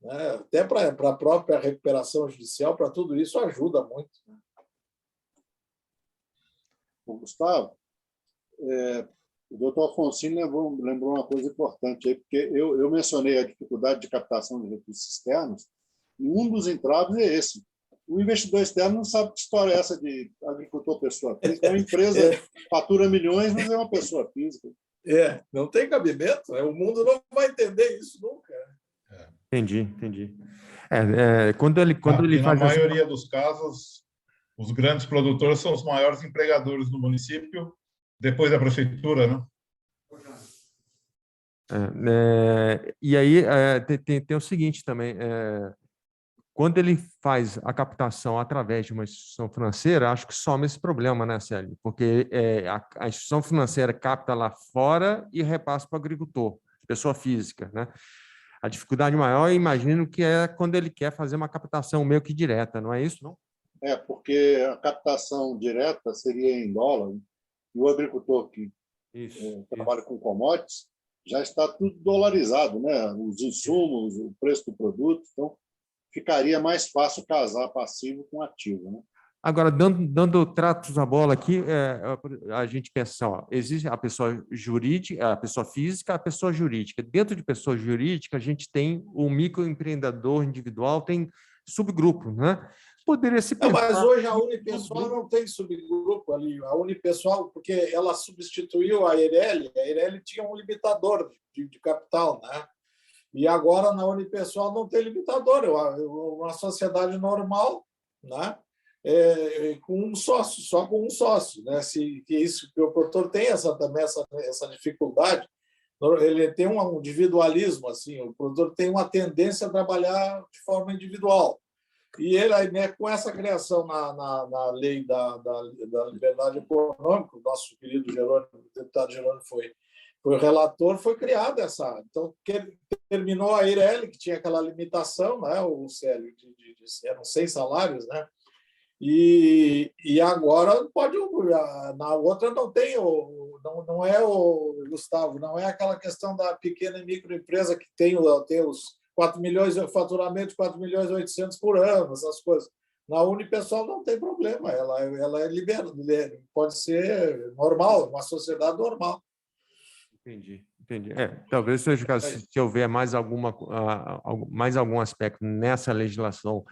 né, até para a própria recuperação judicial, para tudo isso, ajuda muito. Né? Gustavo, o doutor Alfonsino lembrou uma coisa importante aí, porque eu mencionei a dificuldade de captação de recursos externos, e um dos entraves é esse. O investidor externo não sabe que história é essa de agricultor pessoa física. É uma empresa que fatura milhões, mas é uma pessoa física. Não tem cabimento. O mundo não vai entender isso nunca. Entendi. Quando ele na maioria dos casos, os grandes produtores são os maiores empregadores do município, depois da prefeitura, né? E aí tem o seguinte também, quando ele faz a captação através de uma instituição financeira, acho que some esse problema, né, Célio? Porque a instituição financeira capta lá fora e repassa para o agricultor, pessoa física, né? A dificuldade maior, imagino, que é quando ele quer fazer uma captação meio que direta, não é isso, não? Porque a captação direta seria em dólar, e o agricultor que trabalha com commodities já está tudo dolarizado, né? Os insumos, o preço do produto, então ficaria mais fácil casar passivo com ativo, né? Agora, dando tratos à bola aqui, a gente pensa, existe a pessoa jurídica, a pessoa física, a pessoa jurídica. Dentro de pessoa jurídica, a gente tem o microempreendedor individual, tem subgrupo, né? Poderia se pensar... Mas hoje a Unipessoal não tem subgrupo ali. A Unipessoal, porque ela substituiu a Eireli tinha um limitador de capital, né? E agora na Unipessoal não tem limitador. Uma sociedade normal, né? Com um sócio, só com um sócio, né? Que o produtor tem também essa dificuldade. Ele tem um individualismo, assim. O produtor tem uma tendência a trabalhar de forma individual. E ele, né, com essa criação na lei da liberdade econômica, o nosso querido Jerônimo, o deputado Jerônimo foi o relator, foi criada essa. Então, terminou a Eireli, que tinha aquela limitação, né, o Célio, eram 6 salários, né? E agora pode, na outra não tem não é o Gustavo, não é aquela questão da pequena e microempresa que tem os 4 milhões, o faturamento de 4 milhões e 800 por ano, essas coisas. Na Unipessoal não tem problema, ela é liberada, pode ser normal, uma sociedade normal. Entendi. Talvez seja o caso, se houver mais algum aspecto nessa legislação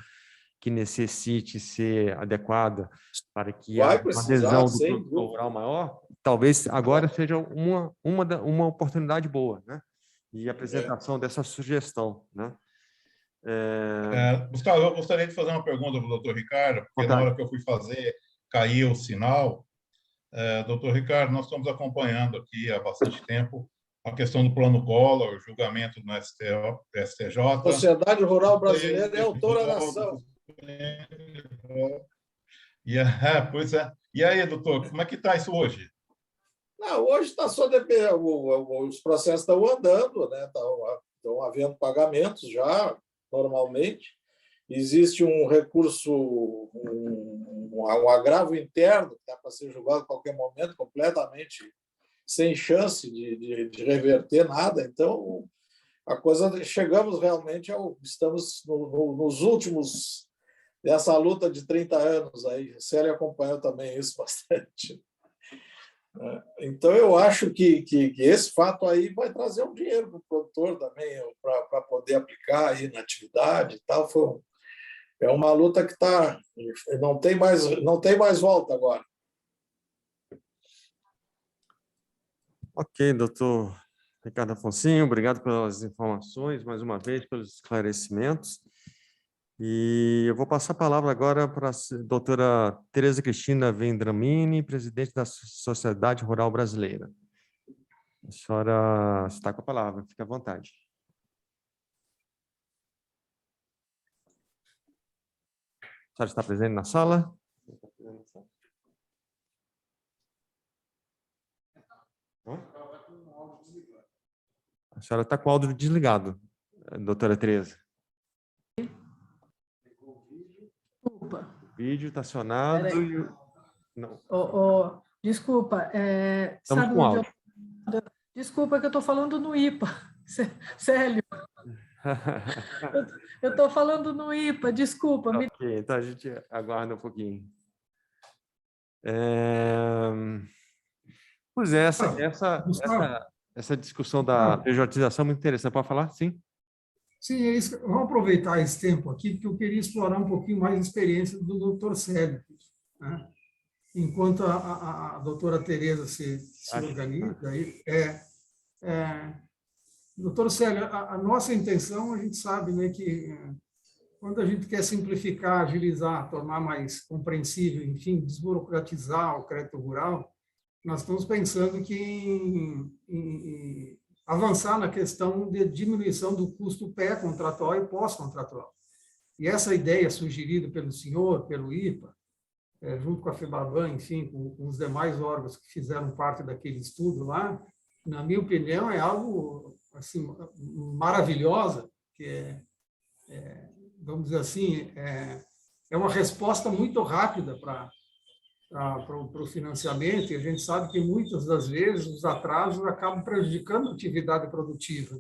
que necessite ser adequada para que haja uma adesão do produtor rural maior, talvez agora seja uma oportunidade boa, né? De apresentação dessa sugestão, né? Gustavo, eu gostaria de fazer uma pergunta para o doutor Ricardo, porque na hora que eu fui fazer, caiu o sinal. Doutor Ricardo, nós estamos acompanhando aqui há bastante tempo a questão do Plano Collor, julgamento no STJ. A Sociedade Rural Brasileira é autora da ação. Pois é. E aí, doutor, como é que está isso hoje? Não, hoje está só os processos estão andando, né? Estão havendo pagamentos já, normalmente. Existe um recurso, um agravo interno que está para ser julgado a qualquer momento, completamente sem chance de reverter nada. Então, a coisa, chegamos realmente estamos nos últimos dessa luta de 30 anos aí. Célio acompanhou também isso bastante. Então, eu acho que esse fato aí vai trazer um dinheiro para o produtor também, para poder aplicar aí na atividade e tal. É uma luta que não tem mais volta agora. Ok, doutor Ricardo Afonsinho, obrigado pelas informações, mais uma vez, pelos esclarecimentos. E eu vou passar a palavra agora para a doutora Tereza Cristina Vendramini, presidente da Sociedade Rural Brasileira. A senhora está com a palavra, fique à vontade. A senhora está presente na sala? A senhora está com o áudio desligado, doutora Tereza. Desculpa. O vídeo está acionado. Não. Desculpa. Estamos com áudio. Desculpa que eu estou falando no IPA. Célio. Eu estou falando no IPA, desculpa. Ok, então a gente aguarda um pouquinho. Pois é, essa discussão da pejotização é muito interessante. Pode falar? Sim? Sim, é isso. Vamos aproveitar esse tempo aqui, porque eu queria explorar um pouquinho mais a experiência do doutor Célio, né? Enquanto a doutora Tereza se organiza. Doutor Célio, a nossa intenção, a gente sabe, né, que quando a gente quer simplificar, agilizar, tornar mais compreensível, enfim, desburocratizar o crédito rural, nós estamos pensando em avançar na questão de diminuição do custo pré-contratual e pós-contratual. E essa ideia sugerida pelo senhor, pelo IPA, junto com a FEBABAN, enfim, com os demais órgãos que fizeram parte daquele estudo lá, na minha opinião, é algo assim, maravilhosa, que vamos dizer assim, é uma resposta muito rápida para o financiamento, e a gente sabe que muitas das vezes os atrasos acabam prejudicando a atividade produtiva.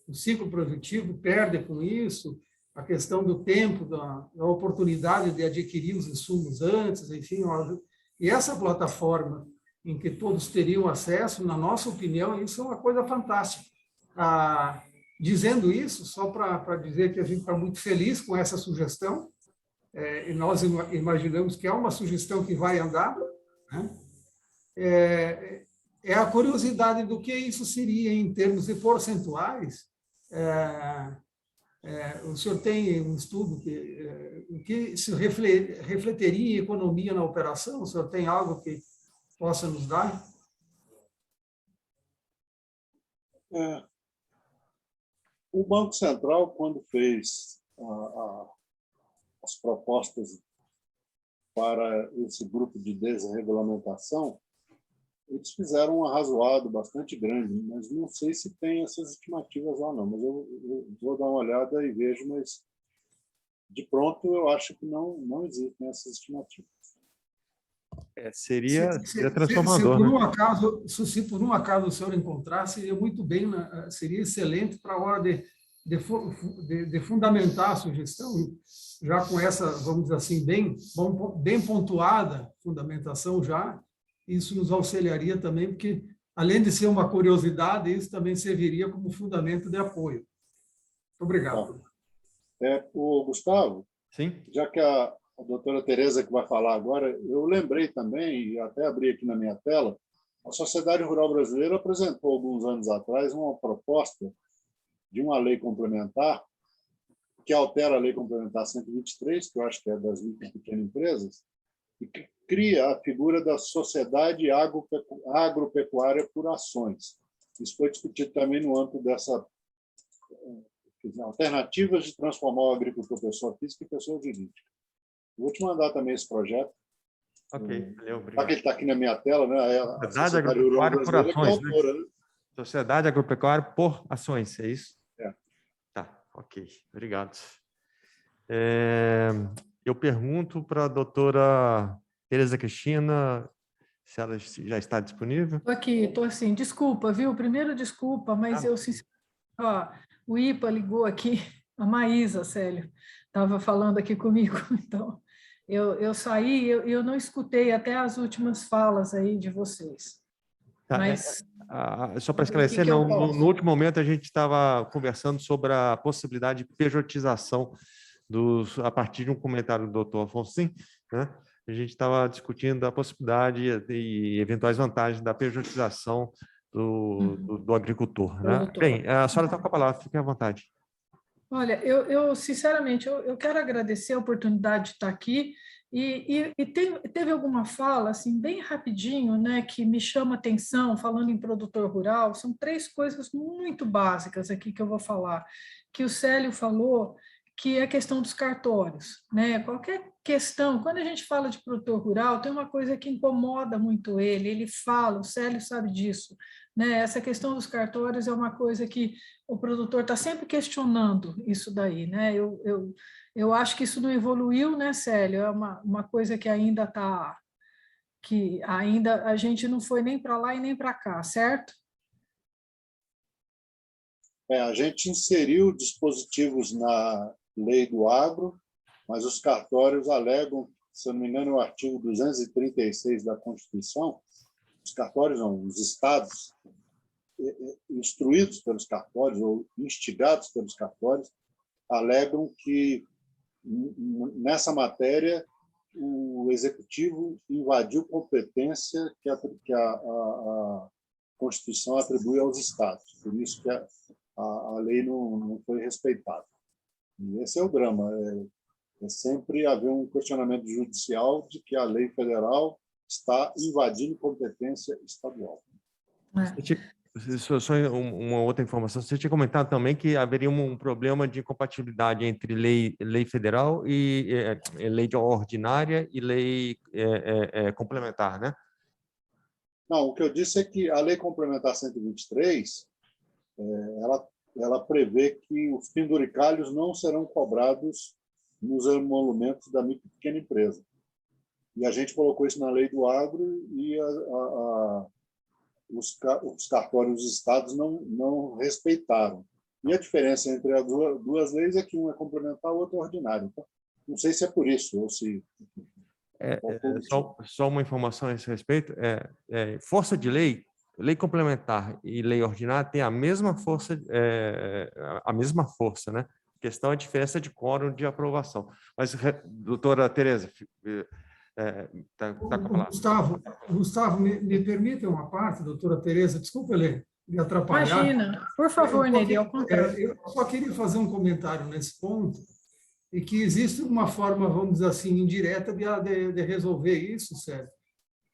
O ciclo produtivo perde com isso, a questão do tempo, da oportunidade de adquirir os insumos antes, enfim. E essa plataforma em que todos teriam acesso, na nossa opinião, isso é uma coisa fantástica. Dizendo isso, só para dizer que a gente está muito feliz com essa sugestão, e nós imaginamos que é uma sugestão que vai andar, né? É a curiosidade do que isso seria em termos de percentuais. O senhor tem um estudo que se refletiria em economia na operação? O senhor tem algo que possa nos dar? O Banco Central, quando fez as propostas para esse grupo de desregulamentação, eles fizeram um arrazoado bastante grande, mas não sei se tem essas estimativas lá, não. Mas eu vou dar uma olhada e vejo, mas de pronto eu acho que não existem essas estimativas. Seria Se transformador, por né? um acaso, se por um acaso o senhor encontrar, seria muito bem, seria excelente para a hora de fundamentar a sugestão, já com essa, vamos dizer assim, bem pontuada fundamentação já. Isso nos auxiliaria também, porque, além de ser uma curiosidade, isso também serviria como fundamento de apoio. Muito obrigado. O Gustavo, Sim. já que a doutora Tereza que vai falar agora, eu lembrei também, e até abri aqui na minha tela, a Sociedade Rural Brasileira apresentou, alguns anos atrás, uma proposta de uma lei complementar que altera a Lei Complementar 123, que eu acho que é das micro e pequenas empresas, e que cria a figura da Sociedade Agropecuária por Ações. Isso foi discutido também no âmbito dessa alternativas de transformar o agricultor pessoa física em pessoa jurídica. Eu vou te mandar também esse projeto. Ok, valeu, obrigado. Para que ele está aqui na minha tela, né? A Sociedade Agropecuária por Ações, né? autora, né? Sociedade Agropecuária por Ações, é isso? É. Tá, ok, obrigado. Eu pergunto para a doutora Tereza Cristina se ela já está disponível. Estou aqui, estou assim, desculpa, viu? Primeiro, desculpa, mas eu, sinceramente, o IPA ligou aqui, a Maísa, Célio, estava falando aqui comigo, então eu saí, eu não escutei até as últimas falas aí de vocês. Tá, Mas só para esclarecer, que eu no posso? último momento a gente estava conversando sobre a possibilidade de pejotização a partir de um comentário do doutor Afonso, né? A gente estava discutindo a possibilidade e eventuais vantagens da pejotização do agricultor, né? Bem, a senhora está com a palavra, fique à vontade. Olha, eu sinceramente, eu quero agradecer a oportunidade de estar aqui e teve alguma fala, assim, bem rapidinho, né, que me chama atenção, falando em produtor rural, são 3 coisas muito básicas aqui que eu vou falar, que o Célio falou, que é a questão dos cartórios, né? Qualquer questão, quando a gente fala de produtor rural, tem uma coisa que incomoda muito ele fala, o Célio sabe disso, né? Essa questão dos cartórios é uma coisa que o produtor está sempre questionando isso daí, né? Eu acho que isso não evoluiu, né, Célio? É uma coisa que ainda está, que ainda a gente não foi nem para lá e nem para cá, certo? A gente inseriu dispositivos na lei do agro, mas os cartórios alegam, se eu não me engano, o artigo 236 da Constituição, os cartórios não, os estados, instruídos pelos cartórios ou instigados pelos cartórios, alegam que, nessa matéria, o executivo invadiu competência que a Constituição atribui aos estados. Por isso que a lei não foi respeitada. E esse é o drama. É sempre haver um questionamento judicial de que a lei federal está invadindo competência estadual. Só uma outra informação. Você tinha comentado também que haveria um problema de incompatibilidade entre lei federal e lei ordinária e lei complementar, né? Não, o que eu disse é que a Lei Complementar 123, ela prevê que os penduricalhos não serão cobrados nos emolumentos da micro e pequena empresa. E a gente colocou isso na lei do agro e os cartórios dos estados não respeitaram. E a diferença entre as duas leis é que uma é complementar, a outra é ordinária. Então, não sei se é por isso ou se... Só uma informação a esse respeito. Força de lei complementar e lei ordinária têm a mesma força, né? A questão é a diferença de quórum de aprovação. Mas, doutora Tereza, está com a palavra. Gustavo, me permite uma parte, doutora Tereza? Desculpa, Helene, me atrapalhar. Imagina, por favor, Neri, ao contrário. Eu só queria fazer um comentário nesse ponto, e que existe uma forma, vamos dizer assim, indireta de resolver isso, Sérgio.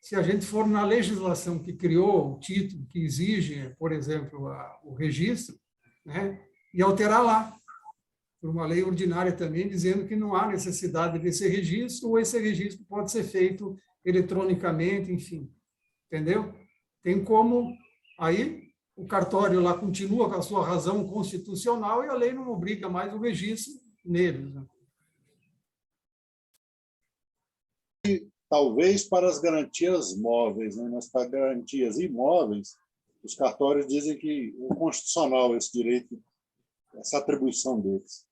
Se a gente for na legislação que criou o título, que exige, por exemplo, o registro, né, e alterar lá, por uma lei ordinária também, dizendo que não há necessidade desse registro, ou esse registro pode ser feito eletronicamente, enfim. Entendeu? tem como aí o cartório lá continua com a sua razão constitucional e a lei não obriga mais o registro neles, né? Talvez para as garantias móveis, né? Mas para garantias imóveis, os cartórios dizem que é constitucional esse direito, essa atribuição deles.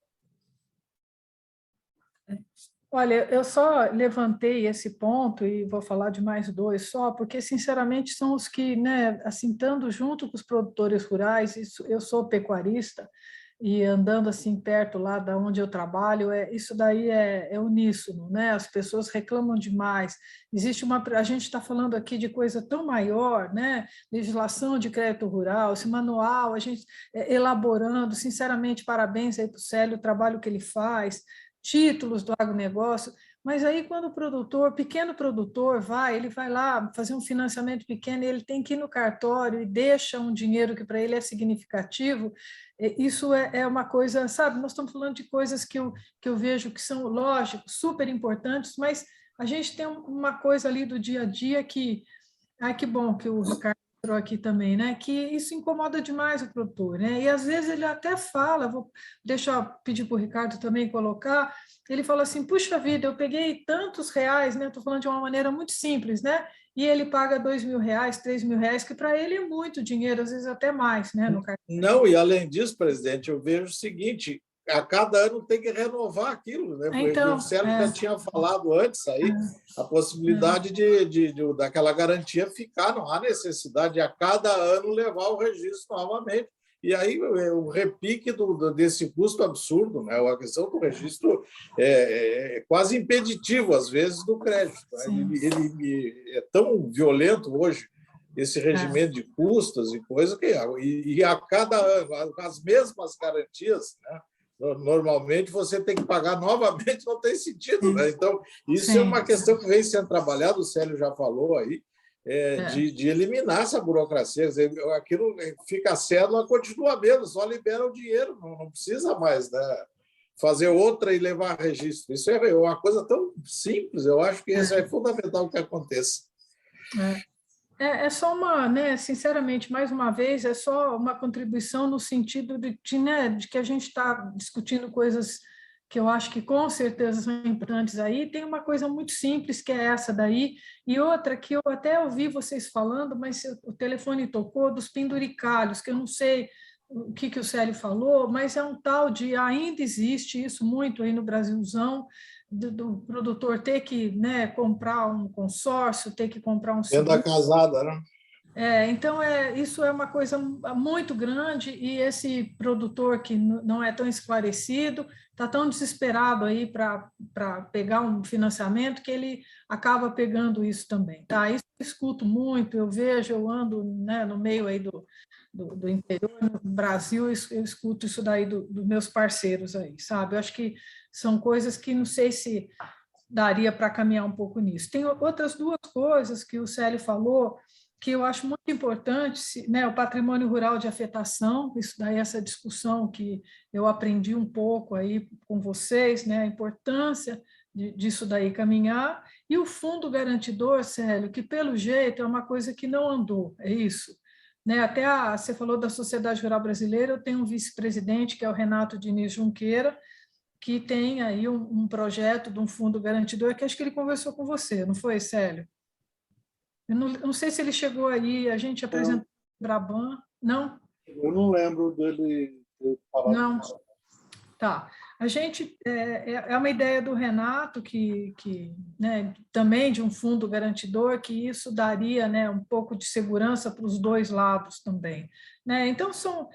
Olha, eu só levantei esse ponto e vou falar de mais dois só, porque, sinceramente, são os que, né, assim, estando junto com os produtores rurais, eu sou pecuarista, e andando assim perto lá da onde eu trabalho, isso daí é uníssono, né? As pessoas reclamam demais. A gente está falando aqui de coisa tão maior, né? Legislação de crédito rural, esse manual, a gente elaborando, sinceramente, parabéns aí para o Célio, o trabalho que ele faz, títulos do agronegócio, mas aí quando o produtor, pequeno produtor, ele vai lá fazer um financiamento pequeno, e ele tem que ir no cartório e deixa um dinheiro que para ele é significativo, isso é uma coisa, sabe, nós estamos falando de coisas que eu vejo que são, lógico, super importantes, mas a gente tem uma coisa ali do dia a dia que, que bom que o Ricardo entrou aqui também, né? Que isso incomoda demais o produtor, né? E às vezes ele até fala, deixa eu pedir para o Ricardo também colocar, ele fala assim, puxa vida, eu peguei tantos reais, né? Estou falando de uma maneira muito simples, né? E ele paga R$2.000, R$3.000, que para ele é muito dinheiro, às vezes até mais, né? No cartão. Não, e além disso, presidente, eu vejo o seguinte, a cada ano tem que renovar aquilo, né? Então, o Sérgio já tinha falado antes aí, a possibilidade daquela garantia ficar, não há necessidade de a cada ano levar o registro novamente. E aí o repique desse custo absurdo, né? A questão do registro é quase impeditivo, às vezes, do crédito. Né? Ele é tão violento hoje, esse regimento de custas e coisa, e a cada ano, as mesmas garantias, né? Normalmente você tem que pagar novamente, não tem sentido. Né? Então, isso é uma questão que vem sendo trabalhada, o Célio já falou aí, de eliminar essa burocracia. Quer dizer, aquilo fica a cédula, continua mesmo, só libera o dinheiro, não precisa mais, né, fazer outra e levar registro. Isso é uma coisa tão simples, eu acho que isso é fundamental que aconteça. É só uma, né, sinceramente, mais uma vez, é só uma contribuição no sentido de que a gente está discutindo coisas que eu acho que com certeza são importantes aí. Tem uma coisa muito simples, que é essa daí, e outra que eu até ouvi vocês falando, mas o telefone tocou, dos penduricalhos, que eu não sei o que o Célio falou, mas é um tal de, ainda existe isso muito aí no Brasilzão, do produtor ter que, né, comprar um consórcio, ter que comprar um seguro. Venda casada, né? Então, isso é uma coisa muito grande, e esse produtor que não é tão esclarecido, está tão desesperado aí para pegar um financiamento, que ele acaba pegando isso também. Tá? Isso eu escuto muito, eu vejo, eu ando, né, no meio aí do interior, no Brasil, eu escuto isso daí dos meus parceiros aí, sabe? Eu acho que são coisas que não sei se daria para caminhar um pouco nisso. Tem outras duas coisas que o Célio falou, que eu acho muito importante, né, o patrimônio rural de afetação, isso daí, essa discussão que eu aprendi um pouco aí com vocês, né, a importância disso daí caminhar, e o fundo garantidor, Célio, que pelo jeito é uma coisa que não andou, é isso. Né, até você falou da Sociedade Rural Brasileira, eu tenho um vice-presidente, que é o Renato Diniz Junqueira, que tem aí um projeto de um fundo garantidor, que acho que ele conversou com você, não foi, Célio? Eu não sei se ele chegou aí, a gente apresentou o Braban, não? Eu não lembro dele ter falado. Não. Tá. A gente, é uma ideia do Renato, que né, também de um fundo garantidor, que isso daria, né, um pouco de segurança para os dois lados também. Né? Então, são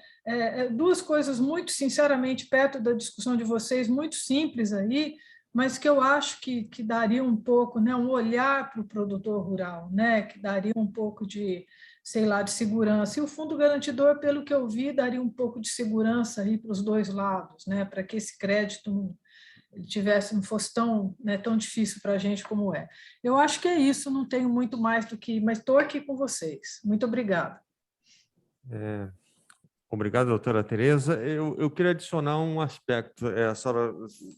duas coisas muito, sinceramente, perto da discussão de vocês, muito simples aí, mas que eu acho que daria um pouco, né, um olhar para o produtor rural, né, que daria um pouco de, sei lá, de segurança. E o fundo garantidor, pelo que eu vi, daria um pouco de segurança aí para os dois lados, né, para que esse crédito não fosse tão, né, tão difícil para a gente como é. Eu acho que é isso, não tenho muito mais do que, mas estou aqui com vocês. Muito obrigada. Obrigado, doutora Tereza. Eu queria adicionar um aspecto. A senhora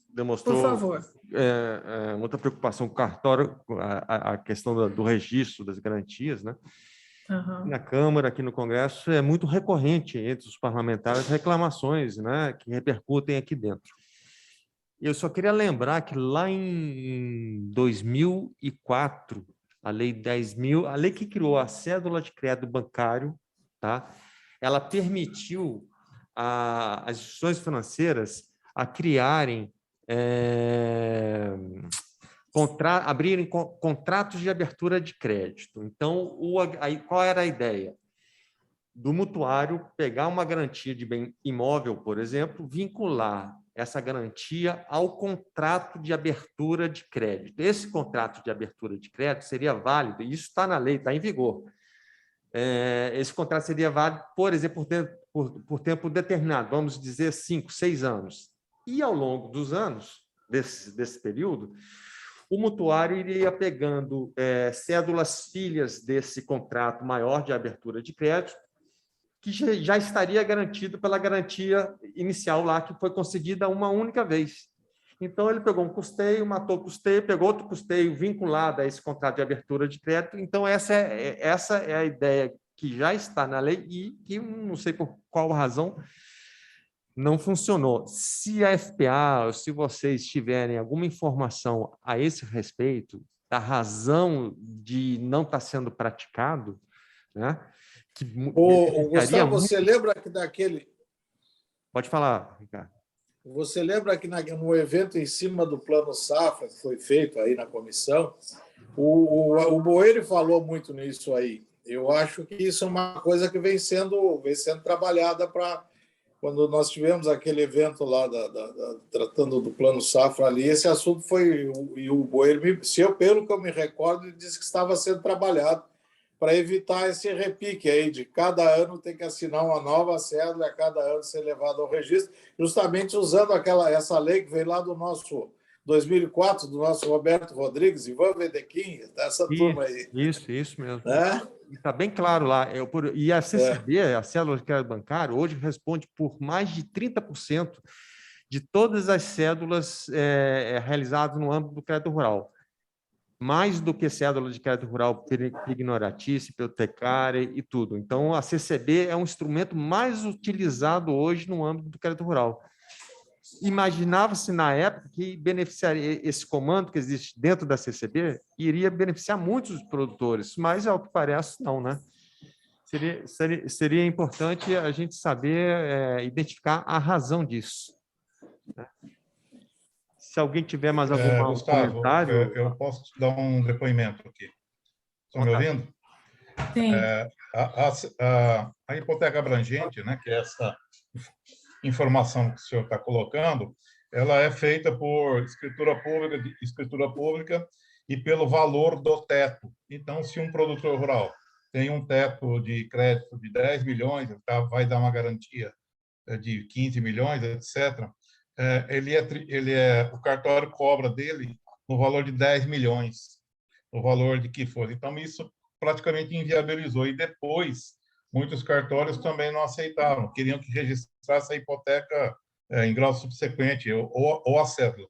demonstrou, por favor, muita preocupação com o cartório, a questão do registro das garantias, né? Aham. Na Câmara, aqui no Congresso, é muito recorrente entre os parlamentares reclamações, né, que repercutem aqui dentro. Eu só queria lembrar que lá em 2004, a Lei 10.000, a lei que criou a cédula de crédito bancário, tá? Ela permitiu às instituições financeiras a criarem, abrirem contratos de abertura de crédito. Então, aí, qual era a ideia? Do mutuário pegar uma garantia de bem imóvel, por exemplo, vincular essa garantia ao contrato de abertura de crédito. Esse contrato de abertura de crédito seria válido, e isso está na lei, está em vigor. Esse contrato seria válido, por exemplo, por tempo determinado, vamos dizer 5, 6 anos. E ao longo dos anos, desse período, o mutuário iria pegando cédulas filhas desse contrato maior de abertura de crédito, que já estaria garantido pela garantia inicial lá, que foi concedida uma única vez. Então, ele pegou um custeio, matou o custeio, pegou outro custeio vinculado a esse contrato de abertura de crédito. Então, essa é a ideia que já está na lei e que, não sei por qual razão, não funcionou. Se a FPA, ou se vocês tiverem alguma informação a esse respeito, da razão de não estar sendo praticado, né? Que Gustavo, você lembra que daquele... Pode falar, Ricardo. Você lembra que no evento em cima do Plano Safra, que foi feito aí na comissão, o Boeri falou muito nisso aí. Eu acho que isso é uma coisa que vem sendo trabalhada para... Quando nós tivemos aquele evento lá tratando do Plano Safra ali, esse assunto foi... E o Boeri, pelo que eu me recordo, ele disse que estava sendo trabalhado para evitar esse repique aí de cada ano ter que assinar uma nova cédula e a cada ano ser levado ao registro, justamente usando essa lei que veio lá do nosso 2004, do nosso Roberto Rodrigues, Ivan Vedequim, dessa turma aí. Isso mesmo. Está bem claro lá. E a CCB, a Cédula de Crédito Bancário, hoje responde por mais de 30% de todas as cédulas realizadas no âmbito do crédito rural. Mais do que cédula de crédito rural ignoratícia, hipotecária e tudo. Então, a CCB é um instrumento mais utilizado hoje no âmbito do crédito rural. Imaginava-se na época que beneficiaria esse comando que existe dentro da CCB iria beneficiar muitos produtores, mas ao que parece não, né? Seria importante a gente saber identificar a razão disso. Né? Se alguém tiver mais algum Gustavo, comentário... eu posso te dar um depoimento aqui. Estão me ouvindo? Sim. A hipoteca abrangente, né, que é essa informação que o senhor está colocando, ela é feita por escritura pública e pelo valor do teto. Então, se um produtor rural tem um teto de crédito de 10 milhões, vai dar uma garantia de 15 milhões, etc., o cartório cobra dele no valor de 10 milhões, no valor de que for. Então, isso praticamente inviabilizou. E depois, muitos cartórios também não aceitaram, queriam que registrasse a hipoteca em grau subsequente ou a cédula.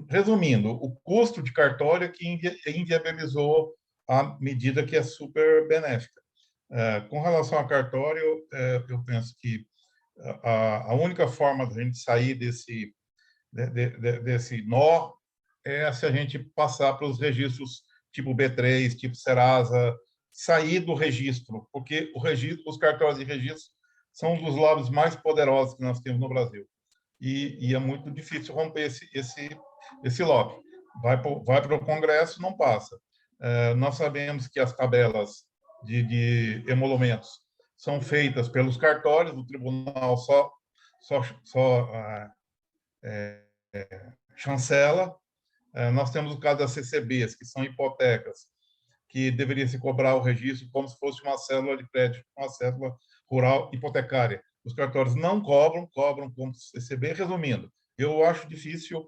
Resumindo, o custo de cartório é que inviabilizou a medida que é super benéfica. Com relação a cartório, eu penso que a única forma de a gente sair desse nó é se a gente passar para os registros tipo B3, tipo Serasa, sair do registro, porque os cartórios de registro são um dos lobbies mais poderosos que nós temos no Brasil. E é muito difícil romper esse lobby. Vai para o Congresso, não passa. Nós sabemos que as tabelas de emolumentos são feitas pelos cartórios, o tribunal só chancela. Nós temos o caso das CCBs, que são hipotecas, que deveria se cobrar o registro como se fosse uma cédula de crédito, uma cédula rural hipotecária. Os cartórios não cobram como CCB. Resumindo, eu acho difícil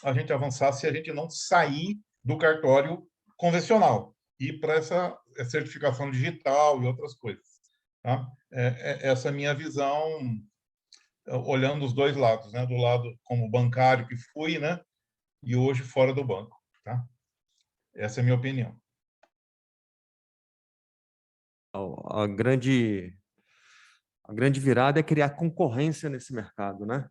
a gente avançar se a gente não sair do cartório convencional e para essa certificação digital e outras coisas. Tá? Essa é a minha visão, olhando os dois lados, né? Do lado como bancário que fui, né? E hoje fora do banco. Tá? Essa é a minha opinião. a grande virada é criar concorrência nesse mercado, né?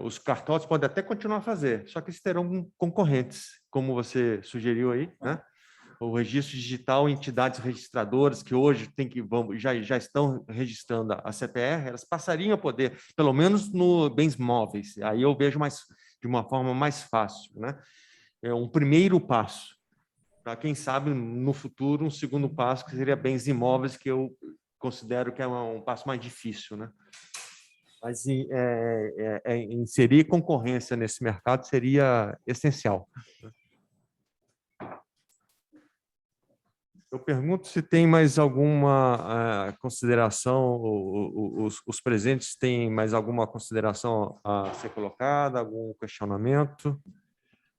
Os cartórios podem até continuar a fazer, só que eles terão concorrentes, como você sugeriu aí, né? O registro digital, entidades registradoras que hoje já estão registrando a CPR, elas passariam a poder, pelo menos no bens móveis. Aí eu vejo de uma forma mais fácil, né? É um primeiro passo. Para quem sabe, no futuro, um segundo passo, que seria bens imóveis, que eu considero que é um passo mais difícil, né? Mas inserir concorrência nesse mercado seria essencial. Eu pergunto se tem mais alguma consideração, os presentes têm mais alguma consideração a ser colocada, algum questionamento?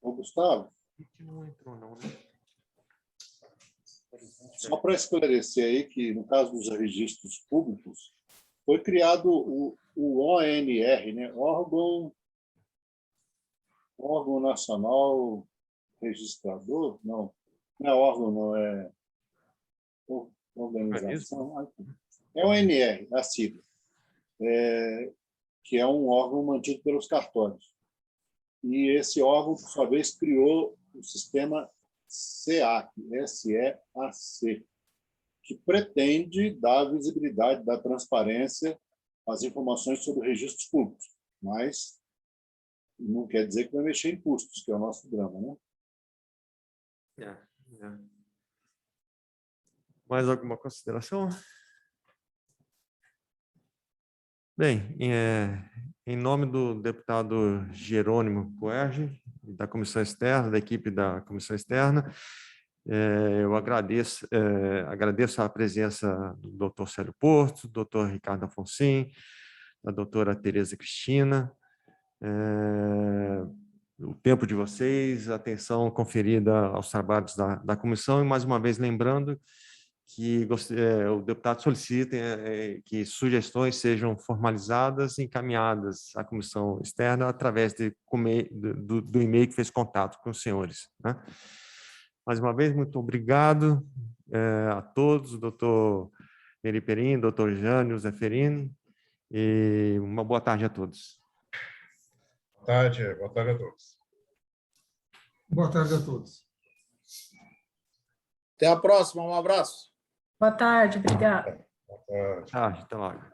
Ô, Gustavo, Não entrou, não, né? só para esclarecer aí que, no caso dos registros públicos, foi criado o ONR, né? Órgão Nacional Registrador? Não é órgão, não é organização. É o ONR, a sigla, que é um órgão mantido pelos cartórios. E esse órgão, por sua vez, criou o sistema SEAC, SEAC, que pretende dar visibilidade, dar transparência às informações sobre registros públicos, mas não quer dizer que vai mexer em custos, que é o nosso drama, né? Mais alguma consideração? Bem, em nome do deputado Jerônimo Puerge, da Comissão Externa, da equipe da Comissão Externa, eu agradeço a presença do doutor Célio Porto, do doutor Ricardo Afonso, da doutora Tereza Cristina, o tempo de vocês, a atenção conferida aos trabalhos da comissão, e mais uma vez lembrando que o deputado solicita que sugestões sejam formalizadas e encaminhadas à comissão externa através do e-mail que fez contato com os senhores, né? Mais uma vez, muito obrigado a todos, doutor Neri Perim, doutor Jânio Zeferino, e uma boa tarde a todos. Boa tarde a todos. Boa tarde a todos. Até a próxima, um abraço. Boa tarde, obrigada. Boa tarde. Até logo.